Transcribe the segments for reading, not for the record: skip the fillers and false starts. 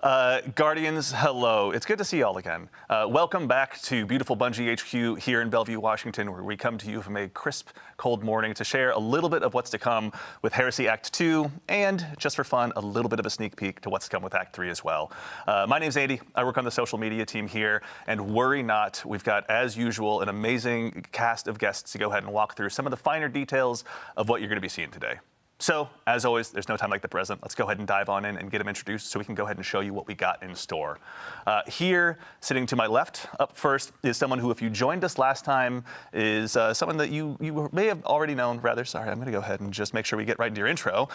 Guardians, hello. It's good to see you all again. Welcome back to beautiful Bungie HQ here in Bellevue, Washington, where we come to you from a crisp, cold morning to share a little bit of what's to come with Heresy Act II, and just for fun, a little bit of a sneak peek to what's to come with Act III as well. My name's Andy. I work on the social media team here, and worry not, we've got, as usual, an amazing cast of guests to go ahead and walk through some of the finer details of what you're going to be seeing today. So, as always, there's no time like the present. Let's go ahead and dive on in and get them introduced so we can go ahead and show you what we got in store. Here, sitting to my left, up first, is someone who, if you joined us last time, is someone that you may have already known, rather. Sorry, I'm going to go ahead and just make sure we get right into your intro.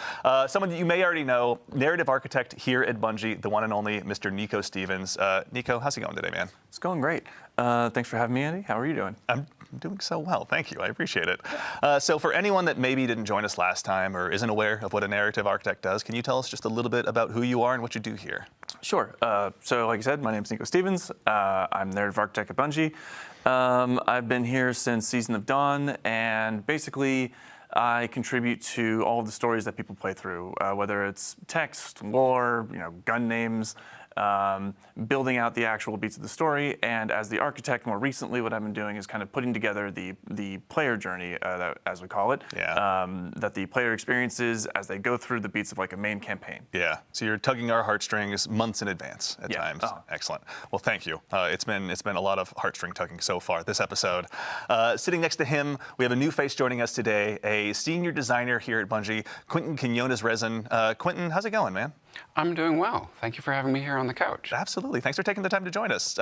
Someone that you may already know, narrative architect here at Bungie, the one and only Mr. Nico Stevens. Nico, how's it going today, man? It's going great. Thanks for having me, Andy. How are you doing? I'm doing so well, thank you. I appreciate it. So for anyone that maybe didn't join us last time or isn't aware of what a narrative architect does, can you tell us just a little bit about who you are and what you do here? Sure. So like I said, my name's Nico Stevens. I'm narrative architect at Bungie. I've been here since Season of Dawn, and basically I contribute to all of the stories that people play through, whether it's text, lore, gun names, building out the actual beats of the story. And as the architect, more recently, what I've been doing is kind of putting together the player journey, as we call it, that the player experiences as they go through the beats of like a main campaign. Yeah, so you're tugging our heartstrings months in advance at times. Oh. Excellent. Well, thank you. It's been a lot of heartstring tugging so far this episode. Sitting next to him, we have a new face joining us today, a senior designer here at Bungie, Quentin Quinones-Rezin. Quentin, how's it going, man? I'm doing well. Thank you for having me here on the couch. Absolutely. Thanks for taking the time to join us.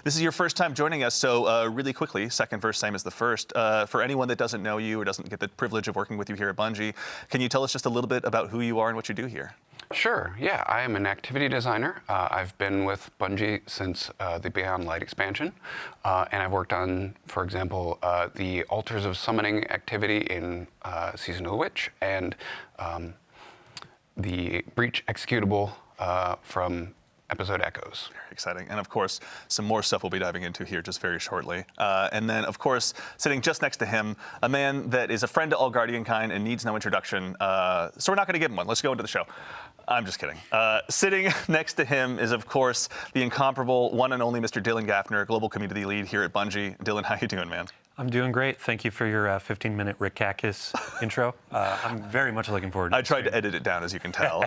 This is your first time joining us, so really quickly, second verse, same as the first. For anyone that doesn't know you or doesn't get the privilege of working with you here at Bungie, can you tell us just a little bit about who you are and what you do here? Sure. Yeah, I am an activity designer. I've been with Bungie since the Beyond Light expansion, and I've worked on, for example, the Altars of Summoning activity in Season of the Witch, and the Breach executable from episode Echoes. Very exciting. And of course, some more stuff we'll be diving into here just very shortly. And then, of course, sitting just next to him, a man that is a friend to all Guardian kind and needs no introduction. So we're not going to give him one. Let's go into the show. I'm just kidding. Sitting next to him is, of course, the incomparable one and only Mr. Dylan Gaffner, Global Community Lead here at Bungie. Dylan, how you doing, man? I'm doing great. Thank you for your 15-minute Rick Kakis intro. I'm very much looking forward to it. I tried to edit it down, as you can tell.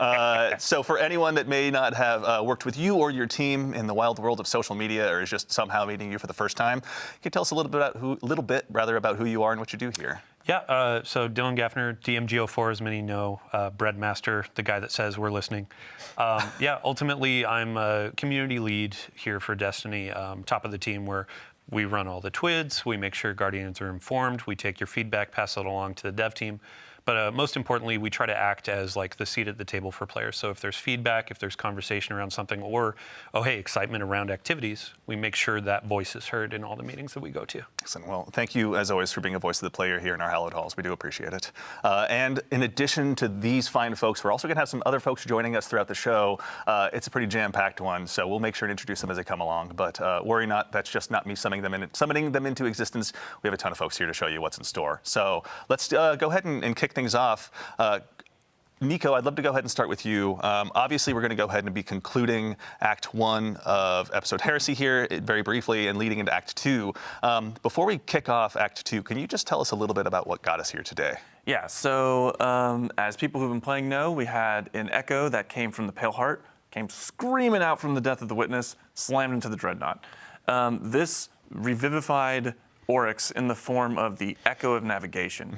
So for anyone that may not have worked with you or your team in the wild world of social media, or is just somehow meeting you for the first time, can you tell us a little bit about who you are and what you do here? Yeah, so Dylan Gaffner, DMGO4, as many know, Breadmaster, the guy that says we're listening. Yeah, ultimately, I'm a community lead here for Destiny, top of the team, where we run all the TWIDs, we make sure Guardians are informed, we take your feedback, pass it along to the dev team. But most importantly, we try to act as like the seat at the table for players. So if there's feedback, if there's conversation around something, or, oh, hey, excitement around activities, we make sure that voice is heard in all the meetings that we go to. Excellent. Well, thank you, as always, for being a voice of the player here in our hallowed halls. We do appreciate it. And in addition to these fine folks, we're also going to have some other folks joining us throughout the show. It's a pretty jam-packed one, so we'll make sure to introduce them as they come along. But worry not, that's just not me summoning them into existence. We have a ton of folks here to show you what's in store. So let's go ahead and kick things off. Nico, I'd love to go ahead and start with you. Obviously, we're going to go ahead and be concluding Act 1 of episode Heresy here very briefly and leading into Act 2. Before we kick off Act 2, can you just tell us a little bit about what got us here today? Yeah, so as people who've been playing know, we had an Echo that came from the Pale Heart, came screaming out from the death of the Witness, slammed into the Dreadnought. This revivified Oryx in the form of the Echo of Navigation.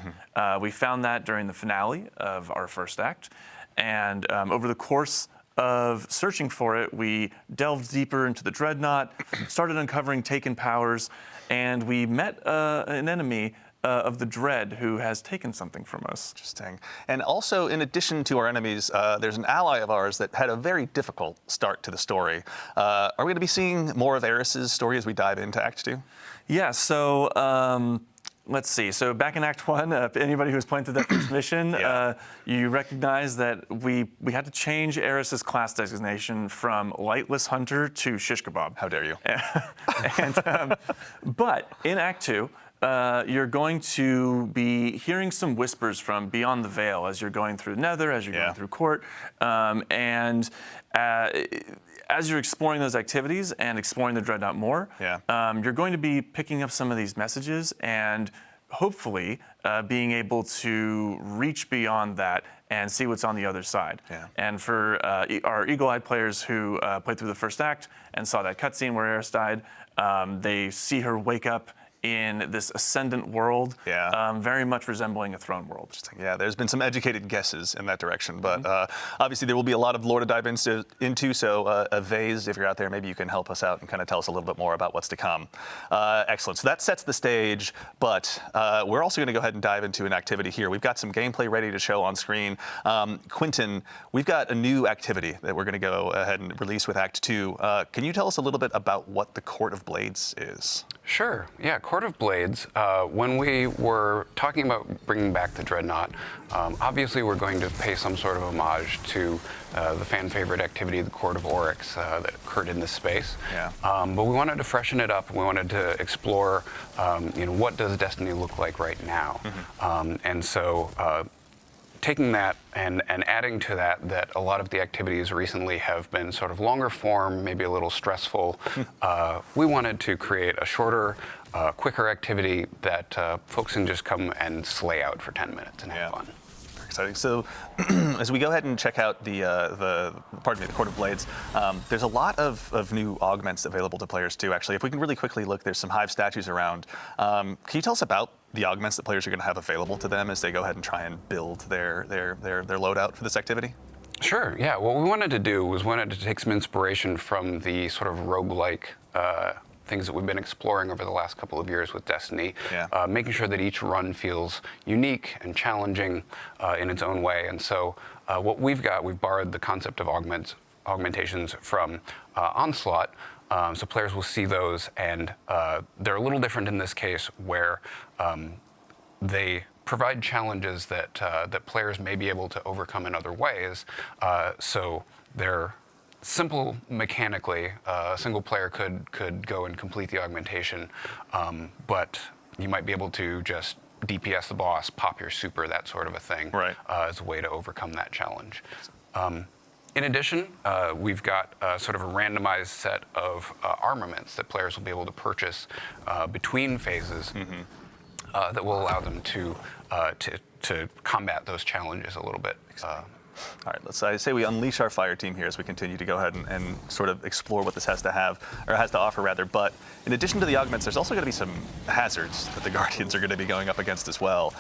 We found that during the finale of our first act, and over the course of searching for it, we delved deeper into the Dreadnought, started uncovering taken powers, and we met an enemy of the Dread who has taken something from us. Interesting. And also, in addition to our enemies, there's an ally of ours that had a very difficult start to the story. Are we going to be seeing more of Eris's story as we dive into Act 2? Yeah, so let's see. So back in Act 1, anybody who was playing through that first mission, you recognize that we had to change Eris's class designation from Lightless Hunter to Shish Kebab. How dare you? But in Act 2, you're going to be hearing some whispers from beyond the veil as you're going through Nether, as you're going through Court, and as you're exploring those activities and exploring the Dreadnought more, you're going to be picking up some of these messages and hopefully being able to reach beyond that and see what's on the other side. And for our eagle-eyed players who played through the first act and saw that cutscene where Eris died, they see her wake up in this ascendant world, very much resembling a throne world. Yeah, there's been some educated guesses in that direction, but obviously there will be a lot of lore to dive into, so Vase, if you're out there, maybe you can help us out and kind of tell us a little bit more about what's to come. Excellent, so that sets the stage, but we're also going to go ahead and dive into an activity here. We've got some gameplay ready to show on screen. Quentin, we've got a new activity that we're going to go ahead and release with Act 2. Can you tell us a little bit about what the Court of Blades is? Sure, yeah, Court of Blades, when we were talking about bringing back the Dreadnought, obviously we're going to pay some sort of homage to the fan favorite activity, the Court of Oryx, that occurred in this space. But we wanted to freshen it up. We wanted to explore, what does Destiny look like right now? And so taking that and adding to that a lot of the activities recently have been sort of longer form, maybe a little stressful. We wanted to create a shorter, quicker activity that folks can just come and slay out for 10 minutes and have fun. Exciting. So, as we go ahead and check out the Court of Blades, there's a lot of new augments available to players too. Actually, if we can really quickly look, there's some hive statues around. Can you tell us about the augments that players are going to have available to them as they go ahead and try and build their loadout for this activity? Sure. Yeah. What we wanted to do was wanted to take some inspiration from the sort of roguelike things that we've been exploring over the last couple of years with Destiny, making sure that each run feels unique and challenging in its own way. And so what we've borrowed the concept of augmentations from Onslaught, so players will see those, and they're a little different in this case where they provide challenges that players may be able to overcome in other ways. So they're simple mechanically. A single player could go and complete the augmentation, but you might be able to just DPS the boss, pop your super, that sort of a thing, as a way to overcome that challenge. In addition, we've got sort of a randomized set of armaments that players will be able to purchase between phases that will allow them to combat those challenges a little bit. All right, I say we unleash our fire team here as we continue to go ahead and sort of explore what this has to offer rather. But in addition to the augments, there's also going to be some hazards that the Guardians are going to be going up against as well.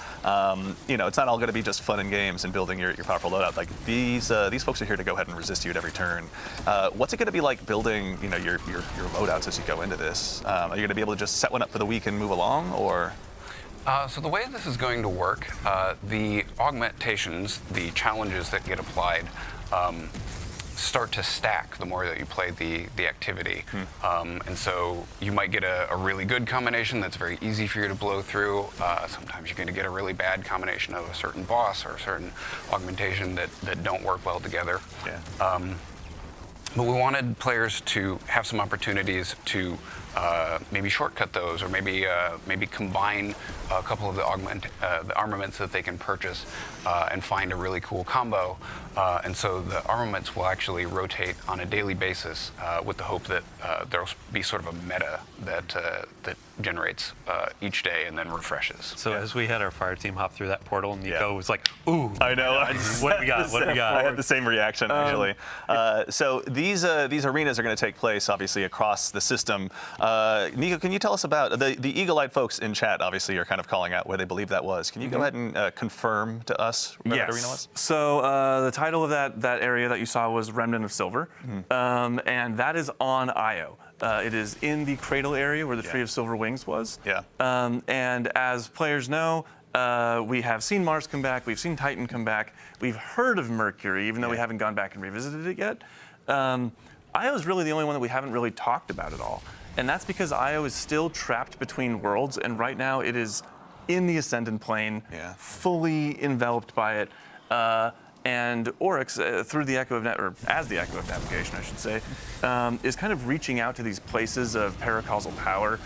It's not all going to be just fun and games and building your powerful loadout. Like these folks are here to go ahead and resist you at every turn. What's it going to be like building, your loadouts as you go into this? Are you going to be able to just set one up for the week and move along, or? So the way this is going to work, the augmentations, the challenges that get applied, start to stack the more that you play the activity. And so you might get a really good combination that's very easy for you to blow through. Sometimes you're going to get a really bad combination of a certain boss or a certain augmentation that don't work well together. But we wanted players to have some opportunities to maybe shortcut those, or maybe combine a couple of the armaments that they can purchase and find a really cool combo. And so the armaments will actually rotate on a daily basis with the hope that there'll be sort of a meta that generates each day and then refreshes. So as we had our fire team hop through that portal, Nico was like, "Ooh, I know. What do we got? What do we got?" I had the same reaction actually. So these arenas are going to take place obviously across the system. Nico, can you tell us about the eagle-eyed folks in chat? Obviously, are kind of calling out where they believe that was. Can you go ahead and confirm to us where that arena was? So the title of that area that you saw was Remnant of Silver, and that is on Io. It is in the cradle area where the Tree of Silver Wings was. And as players know, we have seen Mars come back, we've seen Titan come back, we've heard of Mercury, even though we haven't gone back and revisited it yet. Io is really the only one that we haven't really talked about at all. And that's because Io is still trapped between worlds, and right now it is in the Ascendant Plane, fully enveloped by it. And Oryx, through the Echo of or as the Echo of Navigation, I should say, is kind of reaching out to these places of paracausal power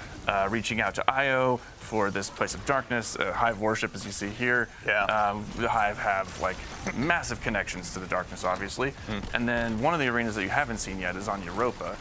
reaching out to Io for this place of darkness, Hive worship, as you see here. Yeah. The Hive have like massive connections to the darkness, obviously. And then one of the arenas that you haven't seen yet is on Europa,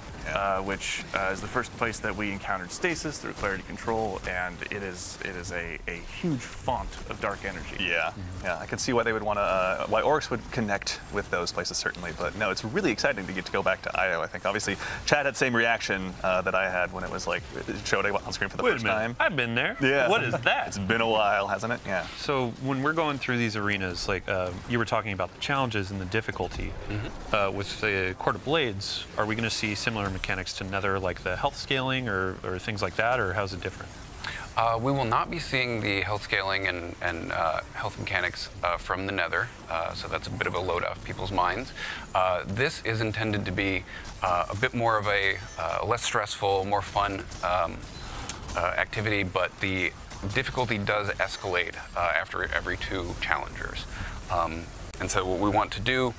which is the first place that we encountered stasis through Clarity Control, and it is a huge font of dark energy. Yeah, yeah, I can see why they would want to, why Oryx would connect with those places certainly, but no, it's really exciting to get to go back to Io. I think obviously Chad had the same reaction that I had when it was like it showed on screen for the first time. I've been there. Yeah. What is that? It's been a while, hasn't it? Yeah. So when we're going through these arenas, like you were talking about the challenges and the difficulty, with the Court of Blades, are we going to see similar mechanics to Nether, like the health scaling or things like that, or how's it different? We will not be seeing the health scaling and health mechanics from the Nether, so that's a bit of a load off people's minds. This is intended to be a bit more of a less stressful, more fun activity, but the difficulty does escalate after every 2 challengers. And so what we want to do,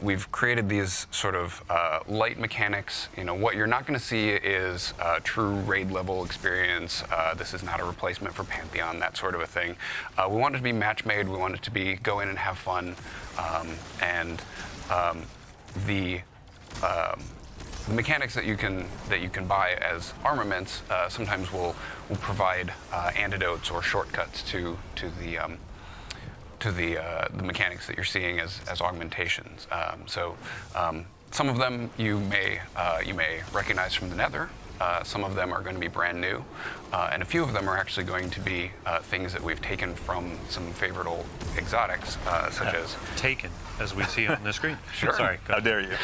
we've created these sort of light mechanics. You know, what you're not going to see is true raid level experience. This is not a replacement for Pantheon, that sort of a thing. We want it to be match made. We want it to be go in and have fun. The mechanics that you can buy as armaments sometimes will provide antidotes or shortcuts to the mechanics that you're seeing as augmentations. Some of them you may recognize from the Nether. Some of them are going to be brand new, and a few of them are actually going to be things that we've taken from some favorite old exotics, such as Taken, as we see on the screen. Sure. Sorry. How dare you?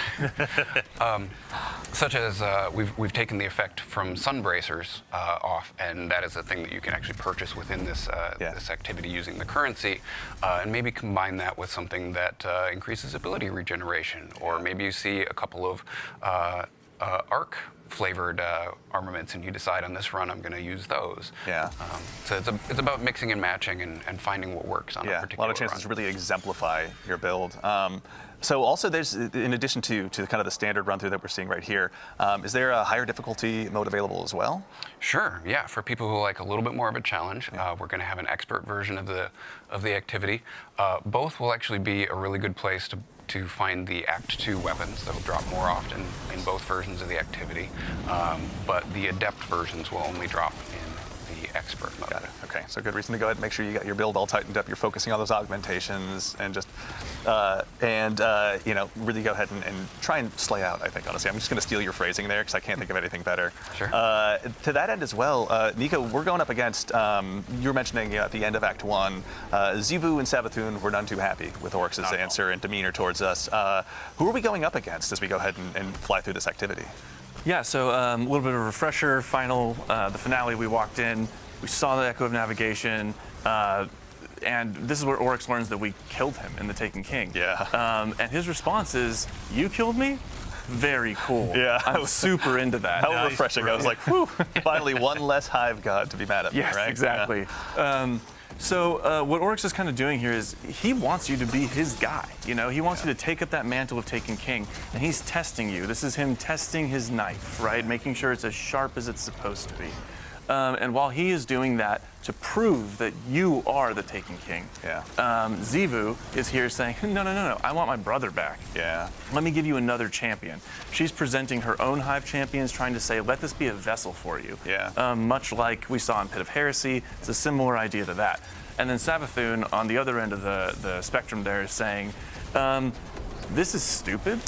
such as we've taken the effect from Sunbracers off, and that is a thing that you can actually purchase within this this activity using the currency, and maybe combine that with something that increases ability regeneration, or maybe you see a couple of arc flavored armaments, and you decide on this run I'm going to use those. Yeah. So it's about mixing and matching and finding what works on a particular a lot of chances to run. really exemplify your build. So also there's, in addition to kind of the standard run through that we're seeing right here, is there a higher difficulty mode available as well? Sure, yeah. For people who like a little bit more of a challenge, we're going to have an expert version of the activity. Both will actually be a really good place to find the Act II weapons that will drop more often in both versions of the activity, but the adept versions will only drop in the expert mode. Got it. Okay, so good reason to go ahead and make sure you got your build all tightened up. You're focusing on those augmentations and just, you know, really go ahead and try and slay out, I think, honestly. I'm just going to steal your phrasing there because I can't think of anything better. Sure. To that end as well, Nico, we're going up against, you were mentioning at the end of Act 1, Xivu and Savathun were none too happy with Oryx's answer and demeanor towards us. Who are we going up against as we go ahead and fly through this activity? Yeah, so a little bit of a refresher. The finale, we walked in, we saw the Echo of Navigation, and this is where Oryx learns that we killed him in the Taken King. Yeah. And his response is, "You killed me? Very cool." Yeah. I'm super into that. How refreshing. I was like, whew, finally one less Hive God to be mad at me, Yes, right? exactly. So what Oryx is kind of doing here is he wants you to be his guy. You know, he wants you to take up that mantle of Taken King, and he's testing you. This is him testing his knife, right? Making sure it's as sharp as it's supposed to be. And while he is doing that to prove that you are the Taken King, Xivu is here saying, no, I want my brother back. Yeah. Let me give you another champion. She's presenting her own Hive champions, trying to say, let this be a vessel for you. Yeah. Much like we saw in Pit of Heresy, it's a similar idea to that. And then Savathun, on the other end of the spectrum there, is saying, this is stupid.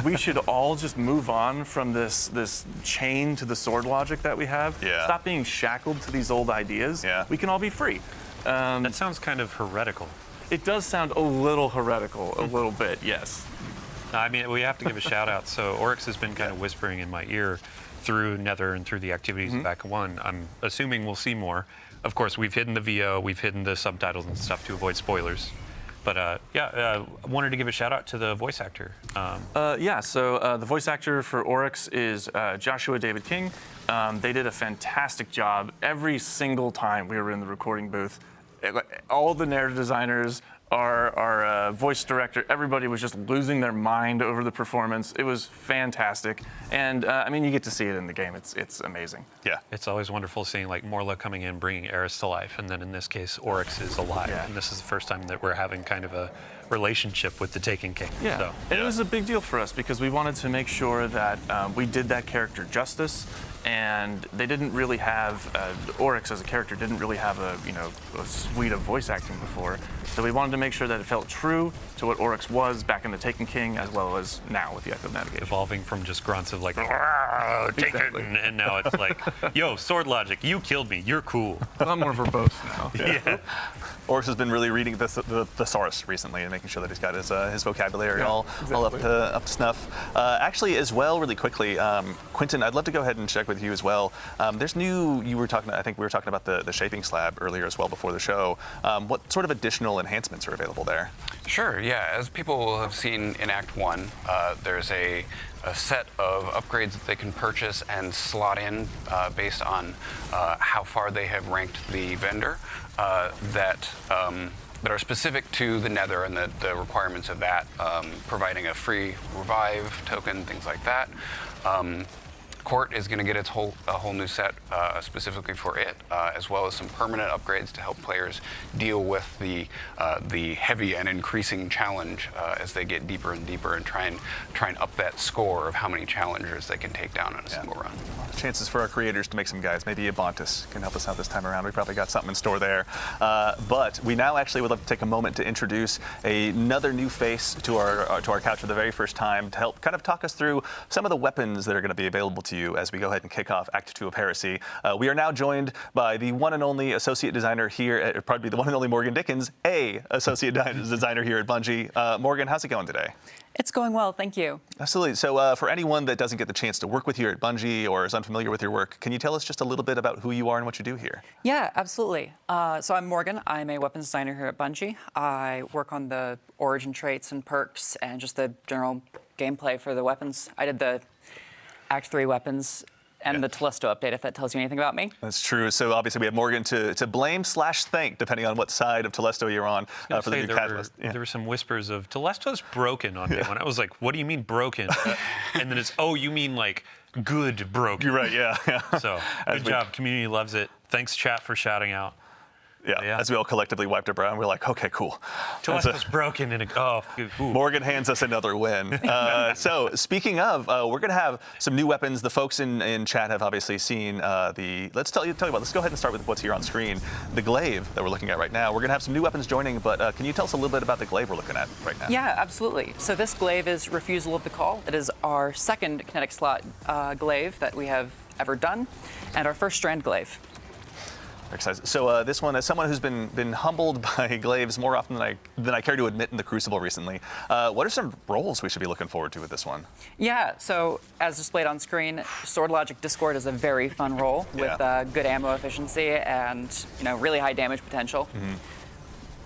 We should all just move on from this chain to the sword logic that we have. Yeah. Stop being shackled to these old ideas. Yeah. We can all be free. That sounds kind of heretical. It does sound a little heretical, a little bit, yes. I mean, we have to give a shout out. So Oryx has been kind of whispering in my ear through Nether and through the activities of Act 1. I'm assuming we'll see more. Of course, we've hidden the VO, we've hidden the subtitles and stuff to avoid spoilers. But I wanted to give a shout out to the voice actor. So the voice actor for Oryx is Joshua David King. They did a fantastic job every single time we were in the recording booth. All the narrative designers, our voice director, everybody was just losing their mind over the performance. It was fantastic. And I mean, you get to see it in the game. It's amazing. Yeah. It's always wonderful seeing like Morla coming in, bringing Eris to life, and then in this case, Oryx is alive. Yeah. And this is the first time that we're having kind of a relationship with the Taken King. Yeah, So, and it was a big deal for us because we wanted to make sure that we did that character justice, and they didn't really have Oryx as a character didn't really have a suite of voice acting before, so we wanted to make sure that it felt true to what Oryx was back in the Taken King as well as now with the Echo Navigation. evolving from just grunts of like, "Rawr, take Exactly. it, and now it's like, yo, sword logic, you killed me, you're cool. A lot more verbose now. Yeah. Oryx has been really reading the thesaurus recently and making sure that he's got his vocabulary Yeah, all up to snuff. Actually, as well, really quickly, Quentin, I'd love to go ahead and check with you as well. There's new. I think we were talking about the shaping slab earlier as well before the show. What sort of additional enhancements are available there? Sure, yeah. As people will have seen in Act 1, there's a set of upgrades that they can purchase and slot in based on how far they have ranked the vendor that are specific to the Nether and the requirements of that, providing a free revive token, things like that. Court is going to get a whole new set specifically for it, as well as some permanent upgrades to help players deal with the heavy and increasing challenge as they get deeper and deeper and try and up that score of how many challengers they can take down in a single run. Chances for our creators to make some guys. Maybe Abontis can help us out this time around. We probably got something in store there. But we now actually would love to take a moment to introduce another new face to our couch for the very first time to help kind of talk us through some of the weapons that are going to be available to you as we go ahead and kick off Act 2 of Heresy. We are now joined by the one and only associate designer here, probably the one and only Morgan Dickens, associate designer here at Bungie. Morgan, how's it going today? It's going well, thank you. Absolutely. So for anyone that doesn't get the chance to work with you at Bungie or is unfamiliar with your work, can you tell us just a little bit about who you are and what you do here? Yeah, absolutely. So I'm Morgan. I'm a weapons designer here at Bungie. I work on the origin traits and perks and just the general gameplay for the weapons. I did the Act 3 weapons and the Telesto update, if that tells you anything about me. That's true. So obviously we have Morgan to blame/thank, depending on what side of Telesto you're on for the new catalyst. There were some whispers of Telesto's broken on day one. I was like, what do you mean broken? And then it's, oh, you mean like good broken. You're right, yeah. So good job. Community loves it. Thanks, chat, for shouting out. Yeah, as we all collectively wiped our brow and we're like, okay, cool. Telesto's broken and Morgan hands us another win. So speaking of, we're going to have some new weapons. The folks in chat have obviously seen let's go ahead and start with what's here on screen. The glaive that we're looking at right now. We're going to have some new weapons joining, but can you tell us a little bit about the glaive we're looking at right now? Yeah, absolutely. So this glaive is Refusal of the Call. It is our second kinetic slot glaive that we have ever done, and our first strand glaive. Excited. So this one, as someone who's been humbled by glaives more often than I care to admit in the Crucible recently, what are some roles we should be looking forward to with this one? Yeah, so as displayed on screen, Sword Logic Discord is a very fun role with good ammo efficiency and really high damage potential. Mm-hmm.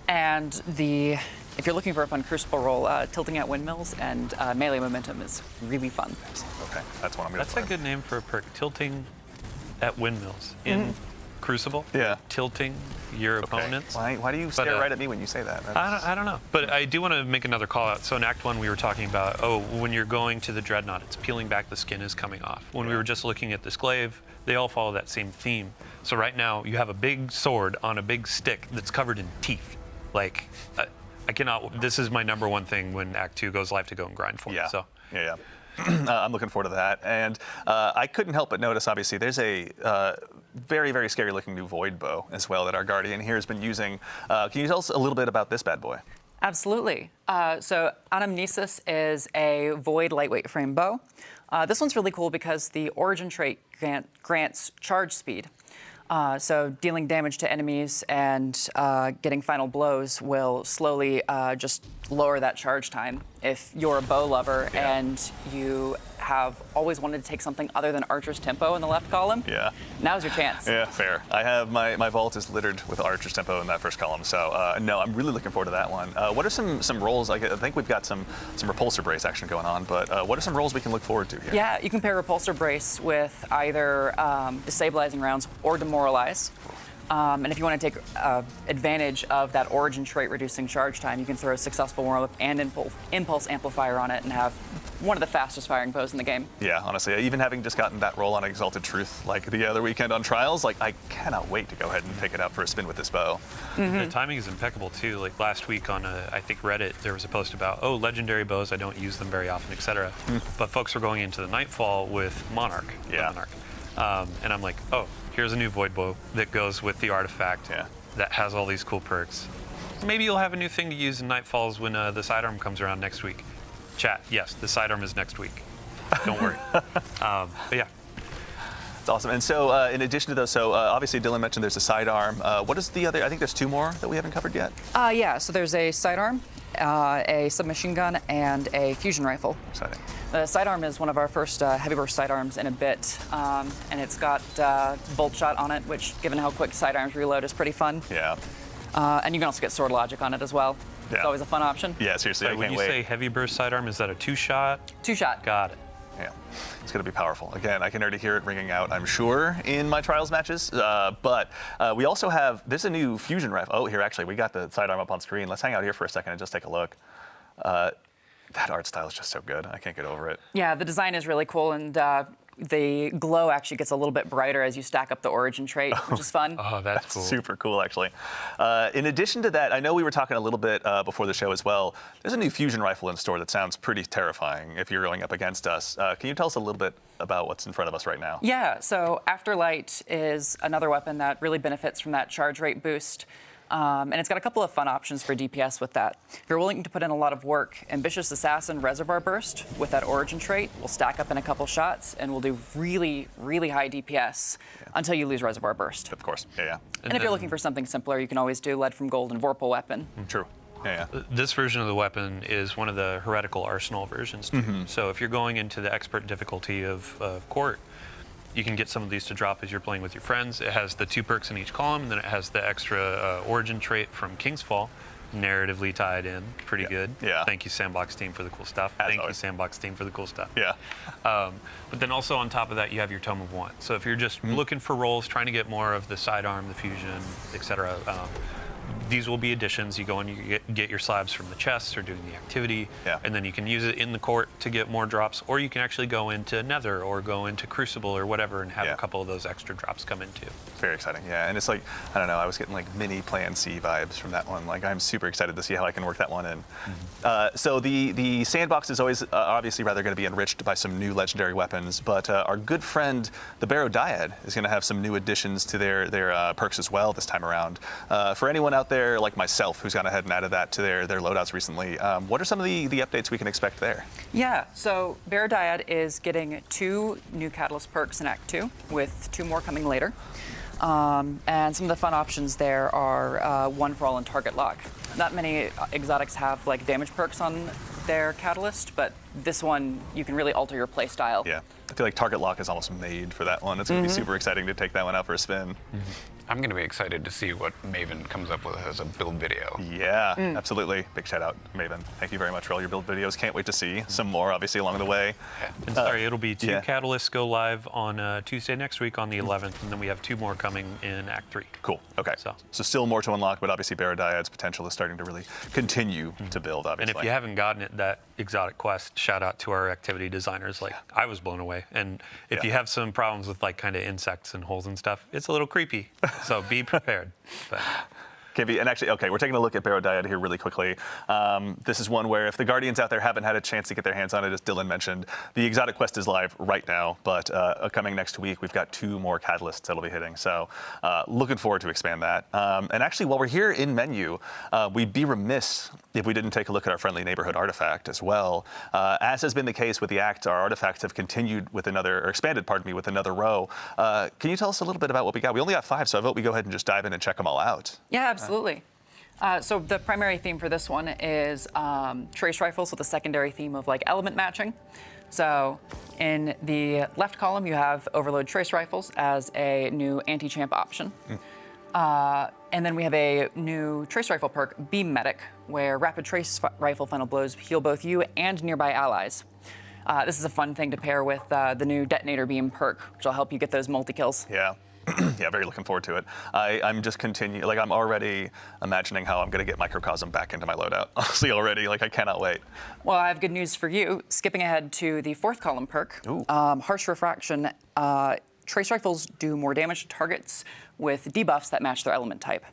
And if you're looking for a fun Crucible role, tilting at windmills and melee momentum is really fun. Okay, that's one I'm going to That's a good name for a perk. Tilting at windmills in Crucible. Yeah. Tilting your opponents. Why do you stare right at me when you say that? I don't know. But I do want to make another call out. So in Act 1, we were talking about, when you're going to the Dreadnought, it's peeling back, the skin is coming off. When we were just looking at this glaive, they all follow that same theme. So right now, you have a big sword on a big stick that's covered in teeth. Like, I cannot, this is my number one thing when Act 2 goes live to go and grind for. Yeah. So. Yeah. I'm looking forward to that. And I couldn't help but notice, obviously, there's a very, very scary looking new Void Bow as well that our Guardian here has been using. Can you tell us a little bit about this bad boy? Absolutely. So Anamnesis is a Void lightweight frame bow. This one's really cool because the origin trait grants charge speed. So dealing damage to enemies and getting final blows will slowly just lower that charge time. If you're a bow lover and you have always wanted to take something other than Archer's Tempo in the left column, now's your chance. Yeah, fair. I have my vault is littered with Archer's Tempo in that first column, so no, I'm really looking forward to that one. What are some roles? I think we've got some repulsor brace action going on, but what are some roles we can look forward to here? Yeah, you can pair repulsor brace with either destabilizing rounds or demoralize. And if you want to take advantage of that origin trait reducing charge time, you can throw a successful warm-up and impulse amplifier on it and have one of the fastest firing bows in the game. Yeah, honestly, even having just gotten that roll on Exalted Truth like the other weekend on Trials, like I cannot wait to go ahead and take it out for a spin with this bow. The timing is impeccable too. Like last week on I think Reddit, there was a post about, oh, legendary bows, I don't use them very often, etc. But folks were going into the Nightfall with Monarch. the Yeah. Monarch. And I'm like, oh, here's a new Void Bow that goes with the artifact that has all these cool perks. Maybe you'll have a new thing to use in Nightfalls when the sidearm comes around next week. Chat, yes, the sidearm is next week. Don't worry. But yeah. It's awesome. And so in addition to those, so obviously Dylan mentioned there's a sidearm. What is the other? I think there's two more that we haven't covered yet. Yeah, so there's a sidearm, a submachine gun, and a fusion rifle. Exciting. The sidearm is one of our first heavy burst sidearms in a bit, and it's got bolt shot on it, which, given how quick sidearms reload, is pretty fun. Yeah. And you can also get sword logic on it as well. Yeah. It's always a fun option. Yeah, seriously, I When can't you wait. say heavy burst sidearm, is that a 2-shot? 2-shot. Got it. Yeah, it's going to be powerful. Again, I can already hear it ringing out, I'm sure, in my Trials matches. But we also have, there's a new fusion rifle. Oh, here, actually, we got the sidearm up on screen. Let's hang out here for a second and just take a look. That art style is just so good. I can't get over it. Yeah, the design is really cool, and the glow actually gets a little bit brighter as you stack up the origin trait, which is fun. Oh, that's cool. Super cool, actually. In addition to that, I know we were talking a little bit before the show as well. There's a new fusion rifle in store that sounds pretty terrifying if you're going up against us. Can you tell us a little bit about what's in front of us right now? Yeah, so Afterlight is another weapon that really benefits from that charge rate boost. And it's got a couple of fun options for DPS with that. If you're willing to put in a lot of work, Ambitious Assassin Reservoir Burst with that origin trait will stack up in a couple shots and will do really, really high DPS until you lose Reservoir Burst. Of course, yeah. And if you're looking for something simpler, you can always do Lead from Gold and Vorpal Weapon. True. Yeah. This version of the weapon is one of the heretical arsenal versions too. So if you're going into the expert difficulty of Court, you can get some of these to drop as you're playing with your friends. It has the 2 perks in each column, then it has the extra origin trait from King's Fall, narratively tied in, pretty good. Yeah. Thank you, Sandbox team, for the cool stuff. As Thank always. you, Sandbox team, for the cool stuff. Yeah. But then also on top of that, you have your Tome of Want. So if you're just looking for rolls, trying to get more of the sidearm, the fusion, etc., these will be additions. You go and you get your slabs from the chests or doing the activity, and then you can use it in the court to get more drops, or you can actually go into Nether or go into Crucible or whatever and have a couple of those extra drops come in too. Very exciting, yeah. And it's like, I don't know, I was getting like mini Plan C vibes from that one. Like, I'm super excited to see how I can work that one in. So the sandbox is always obviously rather going to be enriched by some new legendary weapons, but our good friend, the Barrow Dyad, is going to have some new additions to their perks as well this time around. For anyone out there like myself who's gone ahead and added that to their loadouts recently, what are some of the updates we can expect there? Yeah, so Barrow Dyad is getting 2 new Catalyst perks in Act 2, with 2 more coming later. And some of the fun options there are One for All and Target Lock. Not many exotics have like damage perks on their Catalyst, but this one, you can really alter your play style. Yeah, I feel like Target Lock is almost made for that one. It's going to be super exciting to take that one out for a spin. I'm going to be excited to see what Maven comes up with as a build video. Yeah, absolutely. Big shout out, Maven. Thank you very much for all your build videos. Can't wait to see some more, obviously, along the way. And sorry, it'll be 2 yeah. catalysts go live on Tuesday next week on the 11th, and then we have 2 more coming in Act 3. Cool. Okay. So still more to unlock, but obviously Barrow Dyad's potential is starting to really continue to build, obviously. And if you haven't gotten it, that exotic quest, shout out to our activity designers. Like, I was blown away. And if you have some problems with like kind of insects and holes and stuff, it's a little creepy. So be prepared. But And actually, okay, we're taking a look at Barrow Dyad here really quickly. This is one where if the Guardians out there haven't had a chance to get their hands on it, as Dylan mentioned, the Exotic Quest is live right now, but coming next week, we've got 2 more catalysts that'll be hitting. So looking forward to expand that. And actually, while we're here in menu, we'd be remiss if we didn't take a look at our friendly neighborhood artifact as well. As has been the case with the Act, our artifacts have continued with another, or expanded, pardon me, with another row. Can you tell us a little bit about what we got? We only got 5, so I vote we go ahead and just dive in and check them all out. Yeah, absolutely. So the primary theme for this one is trace rifles with a secondary theme of like element matching. So in the left column, you have Overload trace rifles as a new anti-champ option. And then we have a new trace rifle perk, Beam Medic, where rapid trace rifle final blows heal both you and nearby allies. This is a fun thing to pair with the new detonator beam perk, which will help you get those multi-kills. Yeah. Yeah, very looking forward to it. I'm just like I'm already imagining how I'm going to get Microcosm back into my loadout. Honestly, already, like I cannot wait. Well, I have good news for you. Skipping ahead to the fourth column perk, Harsh Refraction. Trace rifles do more damage to targets with debuffs that match their element type.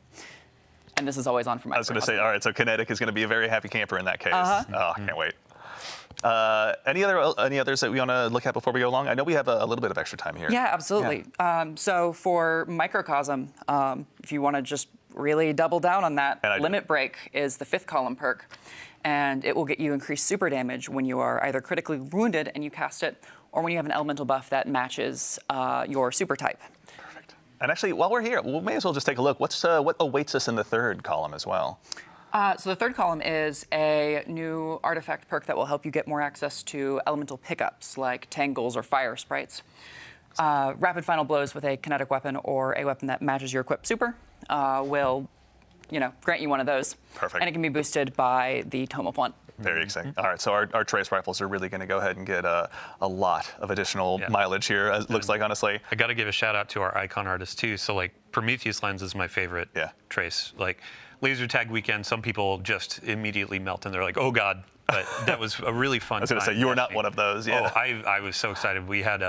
And this is always on for Microcosm. I was going to say, all right, so Kinetic is going to be a very happy camper in that case. Oh, I can't wait. Any others that we want to look at before we go along? I know we have a little bit of extra time here. Yeah, absolutely. Yeah. So for Microcosm, if you want to just really double down on that, Limit Break is the fifth column perk, and it will get you increased super damage when you are either critically wounded and you cast it, or when you have an elemental buff that matches your super type. Perfect. And actually, while we're here, we may as well just take a look. What awaits us in the third column as well? So the third column is a new artifact perk that will help you get more access to elemental pickups like tangles or fire sprites. Rapid final blows with a kinetic weapon or a weapon that matches your equipped super will, grant you one of those. Perfect. And it can be boosted by the Tome of Want. Very exciting. All right, so our trace rifles are really going to go ahead and get a lot of additional mileage here, as it looks like, honestly. I got to give a shout out to our icon artist too. So like Prometheus lens is my favorite trace. Like laser tag weekend, some people just immediately melt and they're like, oh God. But that was a really fun I was going to say, you were not one of those. Yeah. Oh, I was so excited. We had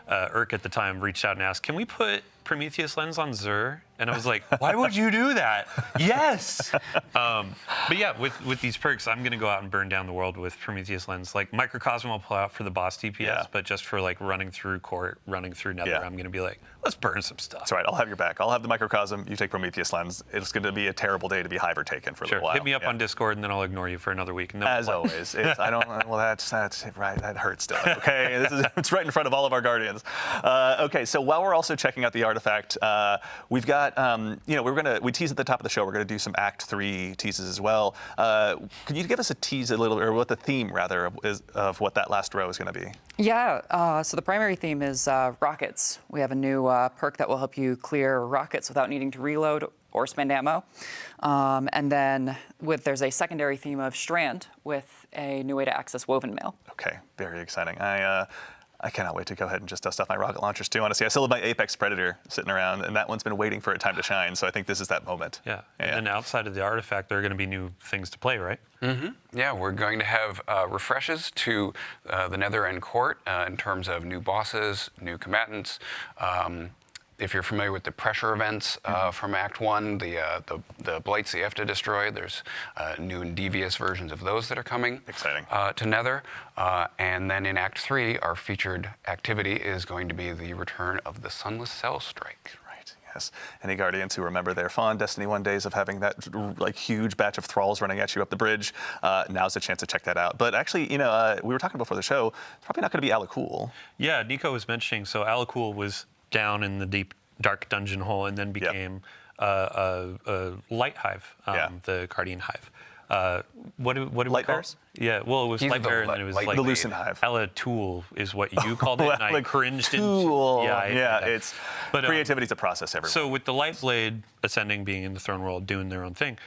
Irk at the time reached out and asked, can we put Prometheus lens on Xur? And I was like, why would you do that? Yes. But yeah, with these perks, I'm going to go out and burn down the world with Prometheus lens. Like Microcosm will pull out for the boss DPS, but just for like running through court, running through Nether, I'm going to be like, let's burn some stuff. That's right. I'll have your back. I'll have the Microcosm. You take Prometheus lens. It's going to be a terrible day to be Hiver taken for a little while. Hit me up on Discord, and then I'll ignore you for another week. And then as always, I don't. Well, that's right. That hurts still. Okay, it's right in front of all of our guardians. Okay, so while we're also checking out the artifact, we've got we teased at the top of the show. We're going to do some Act 3 teases as well. Can you give us a tease or what the theme rather is of what that last row is going to be? Yeah. So the primary theme is rockets. We have a new perk that will help you clear rockets without needing to reload or spend ammo. And then there's a secondary theme of Strand with a new way to access Woven Mail. Okay, very exciting. I cannot wait to go ahead and just dust off my rocket launchers too. Honestly, I still have my Apex Predator sitting around, and that one's been waiting for a time to shine. So I think this is that moment. Yeah. And outside of the artifact, there are going to be new things to play, right? Mm-hmm. Yeah, we're going to have refreshes to the Nether and Court in terms of new bosses, new combatants. If you're familiar with the pressure events from Act 1, the blights that you have to destroy, there's new and devious versions of those that are coming to Nether. And then in Act 3, our featured activity is going to be the return of the Sunless Cell Strike. Right, yes. Any Guardians who remember their fond Destiny 1 days of having that like huge batch of thralls running at you up the bridge, now's the chance to check that out. But actually, we were talking before the show, it's probably not going to be Alakul. Yeah, Nico was mentioning, so Alakul was down in the deep, dark dungeon hole and then became a light hive, the Guardian Hive. What do we Light call Bears? Yeah, well, it was Light Bear and then it was the Lucent Hive. Alatool is what you called it, and I cringed. Tool. But creativity's a process everywhere. So with the Light Blade Ascending being in the Throne World doing their own thing,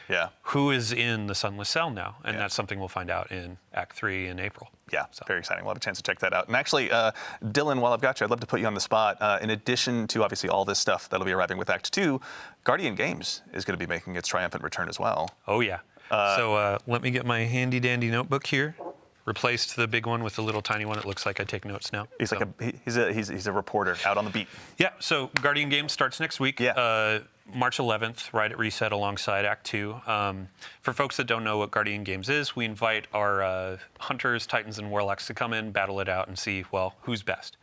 who is in the Sunless Cell now? And that's something we'll find out in Act 3 in April. Yeah, very exciting. We'll have a chance to check that out. And actually, Dylan, while I've got you, I'd love to put you on the spot. In addition to obviously all this stuff that'll be arriving with Act 2, Guardian Games is going to be making its triumphant return as well. Oh, yeah. So let me get my handy dandy notebook here. Replaced the big one with the little tiny one. It looks like I take notes now. He's he's a reporter out on the beat. Yeah. So Guardian Games starts next week. Yeah. March 11th, right at Reset alongside Act 2. For folks that don't know what Guardian Games is, we invite our hunters, titans, and warlocks to come in, battle it out, and see, well, who's best.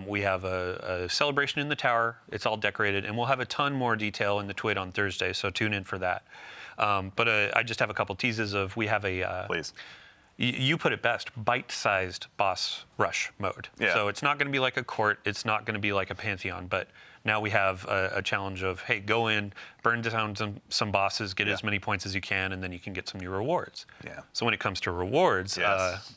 We have a celebration in the tower. It's all decorated, and we'll have a ton more detail in the TWID on Thursday, so tune in for that. But I just have a couple teases of, we have a... Please. You put it best, bite-sized boss rush mode. Yeah. So it's not going to be like a court, it's not going to be like a Pantheon, but now we have a challenge of, hey, go in, burn down some bosses, get as many points as you can, and then you can get some new rewards. Yeah. So when it comes to rewards,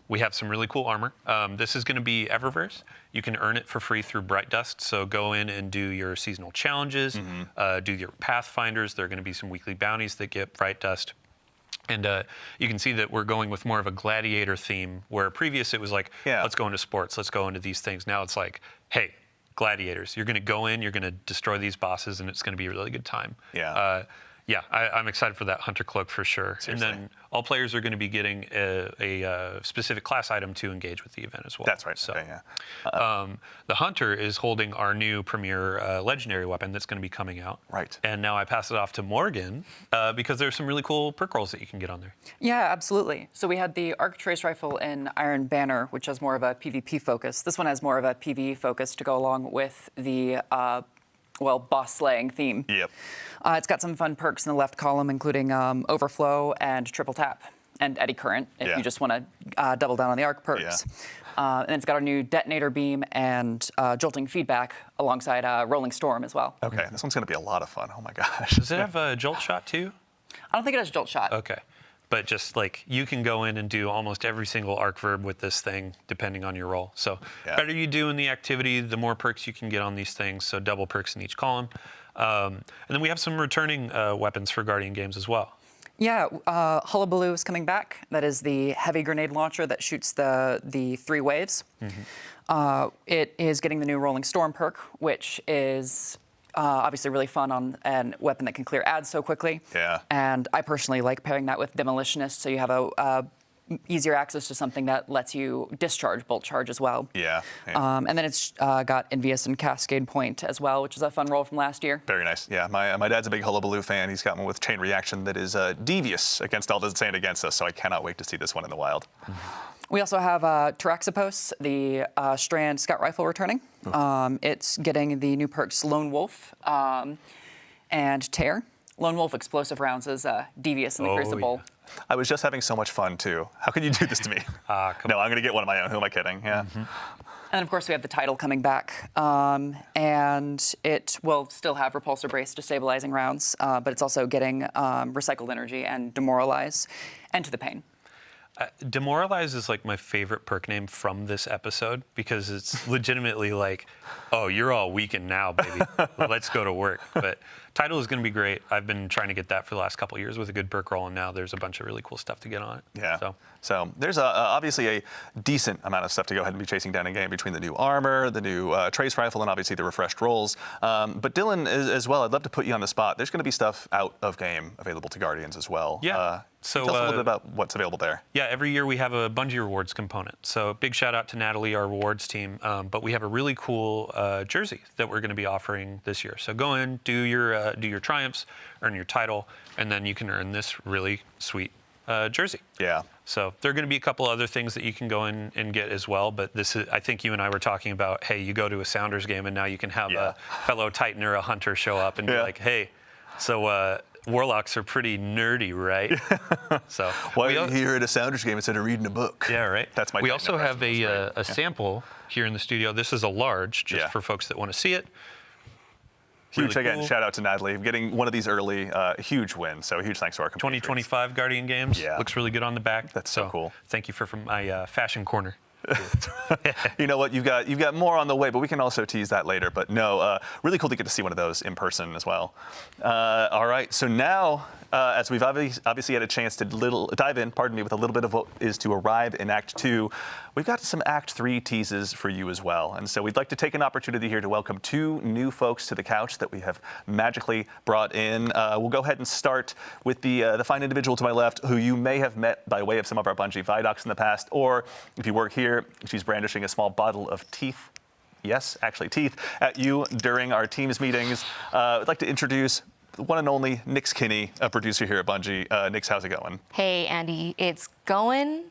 we have some really cool armor. This is going to be Eververse. You can earn it for free through Bright Dust, so go in and do your seasonal challenges, do your Pathfinders. There are going to be some weekly bounties that get Bright Dust. And you can see that we're going with more of a gladiator theme, where previous it was like, let's go into sports, let's go into these things. Now it's like, hey, gladiators. You're going to go in, you're going to destroy these bosses, and it's going to be a really good time. Yeah. I'm excited for that Hunter Cloak for sure. Seriously. And then all players are going to be getting a specific class item to engage with the event as well. That's right. So, Okay, yeah. the Hunter is holding our new premier legendary weapon that's going to be coming out. Right. And now I pass it off to Morgan because there's some really cool perk rolls that you can get on there. Yeah, absolutely. So we had the Arc Trace Rifle in Iron Banner, which has more of a PvP focus. This one has more of a PvE focus to go along with the boss slaying theme. Yep. It's got some fun perks in the left column, including Overflow and Triple Tap and Eddy Current, if Yeah. you just want to double down on the arc perks. And it's got our new Detonator Beam and Jolting Feedback alongside Rolling Storm as well. Okay, this one's going to be a lot of fun. Oh my gosh. Does it have a jolt shot too? I don't think it has Jolt Shot. Okay. But just like you can go in and do almost every single arc verb with this thing, depending on your role. So Yeah. better you do in the activity, the more perks you can get on these things. So double perks in each column. And then we have some returning weapons for Guardian games as well. Yeah, Hullabaloo is coming back. That is the heavy grenade launcher that shoots the 3 waves. It is getting the new Rolling Storm perk, which is obviously really fun on a weapon that can clear ads so quickly. Yeah. And I personally like pairing that with Demolitionist, so you have a easier access to something that lets you discharge Bolt Charge as well. Yeah. And then it's got Envious and Cascade Point as well, which is a fun roll from last year. Very nice. Yeah, my dad's a big Hullabaloo fan. He's got one with Chain Reaction that is devious against all that's saying against us, so I cannot wait to see this one in the wild. We also have Taraxipos, the Strand Scout Rifle returning. It's getting the new perks Lone Wolf and Tear. Lone Wolf explosive rounds is devious in the Crucible. Yeah. I was just having so much fun, too. How can you do this to me? Come No, I'm going to get one of my own. Who am I kidding? Yeah. And of course, we have the title coming back. And it will still have Repulsor Brace destabilizing rounds, but it's also getting Recycled Energy and Demoralize and To the Pain. Demoralize is like my favorite perk name from this episode because it's legitimately like, oh, you're all weakened now, baby. Let's go to work. But title is going to be great. I've been trying to get that for the last couple of years with a good perk roll, and now there's a bunch of really cool stuff to get on it. Yeah. So there's obviously a decent amount of stuff to go ahead and be chasing down in game between the new armor, the new trace rifle, and obviously the refreshed rolls. But Dylan, as well, I'd love to put you on the spot. There's going to be stuff out of game available to Guardians as well. Yeah. So tell us a little bit about what's available there. Yeah, every year we have a Bungie Rewards component. So big shout out to Natalie, our rewards team. But we have a really cool jersey that we're going to be offering this year. So go in, do your triumphs, earn your title, and then you can earn this really sweet jersey. Yeah. So there are going to be a couple other things that you can go in and get as well. But this is, I think you and I were talking about, hey, you go to a Sounders game and now you can have a fellow Titan or a Hunter show up and be like, hey, so Warlocks are pretty nerdy, right? So Why are you here at a Sounders game instead of reading a book? Yeah, right. That's my. We Titan also have impression. a sample here in the studio. This is a large, just Yeah. for folks that want to see it. Huge Really again. cool. Shout out to Natalie getting one of these early. Huge win. So huge thanks to our community. 2025 Guardian Games. Yeah. Looks really good on the back. That's so cool. Thank you for my fashion corner. You know what? You've got more on the way, but we can also tease that later. But no, really cool to get to see one of those in person as well. All right, so now, as we've obviously had a chance to dive in, with a little bit of what is to arrive in Act 2, we've got some Act 3 teases for you as well. And so we'd like to take an opportunity here to welcome 2 new folks to the couch that we have magically brought in. We'll go ahead and start with the fine individual to my left, who you may have met by way of some of our Bungie Vidocs in the past, or if you work here, she's brandishing a small bottle of teeth. Yes, actually teeth, at you during our Teams meetings. I'd like to introduce the one and only Nix Kinney, a producer here at Bungie. Nix, how's it going? Hey, Andy, it's going.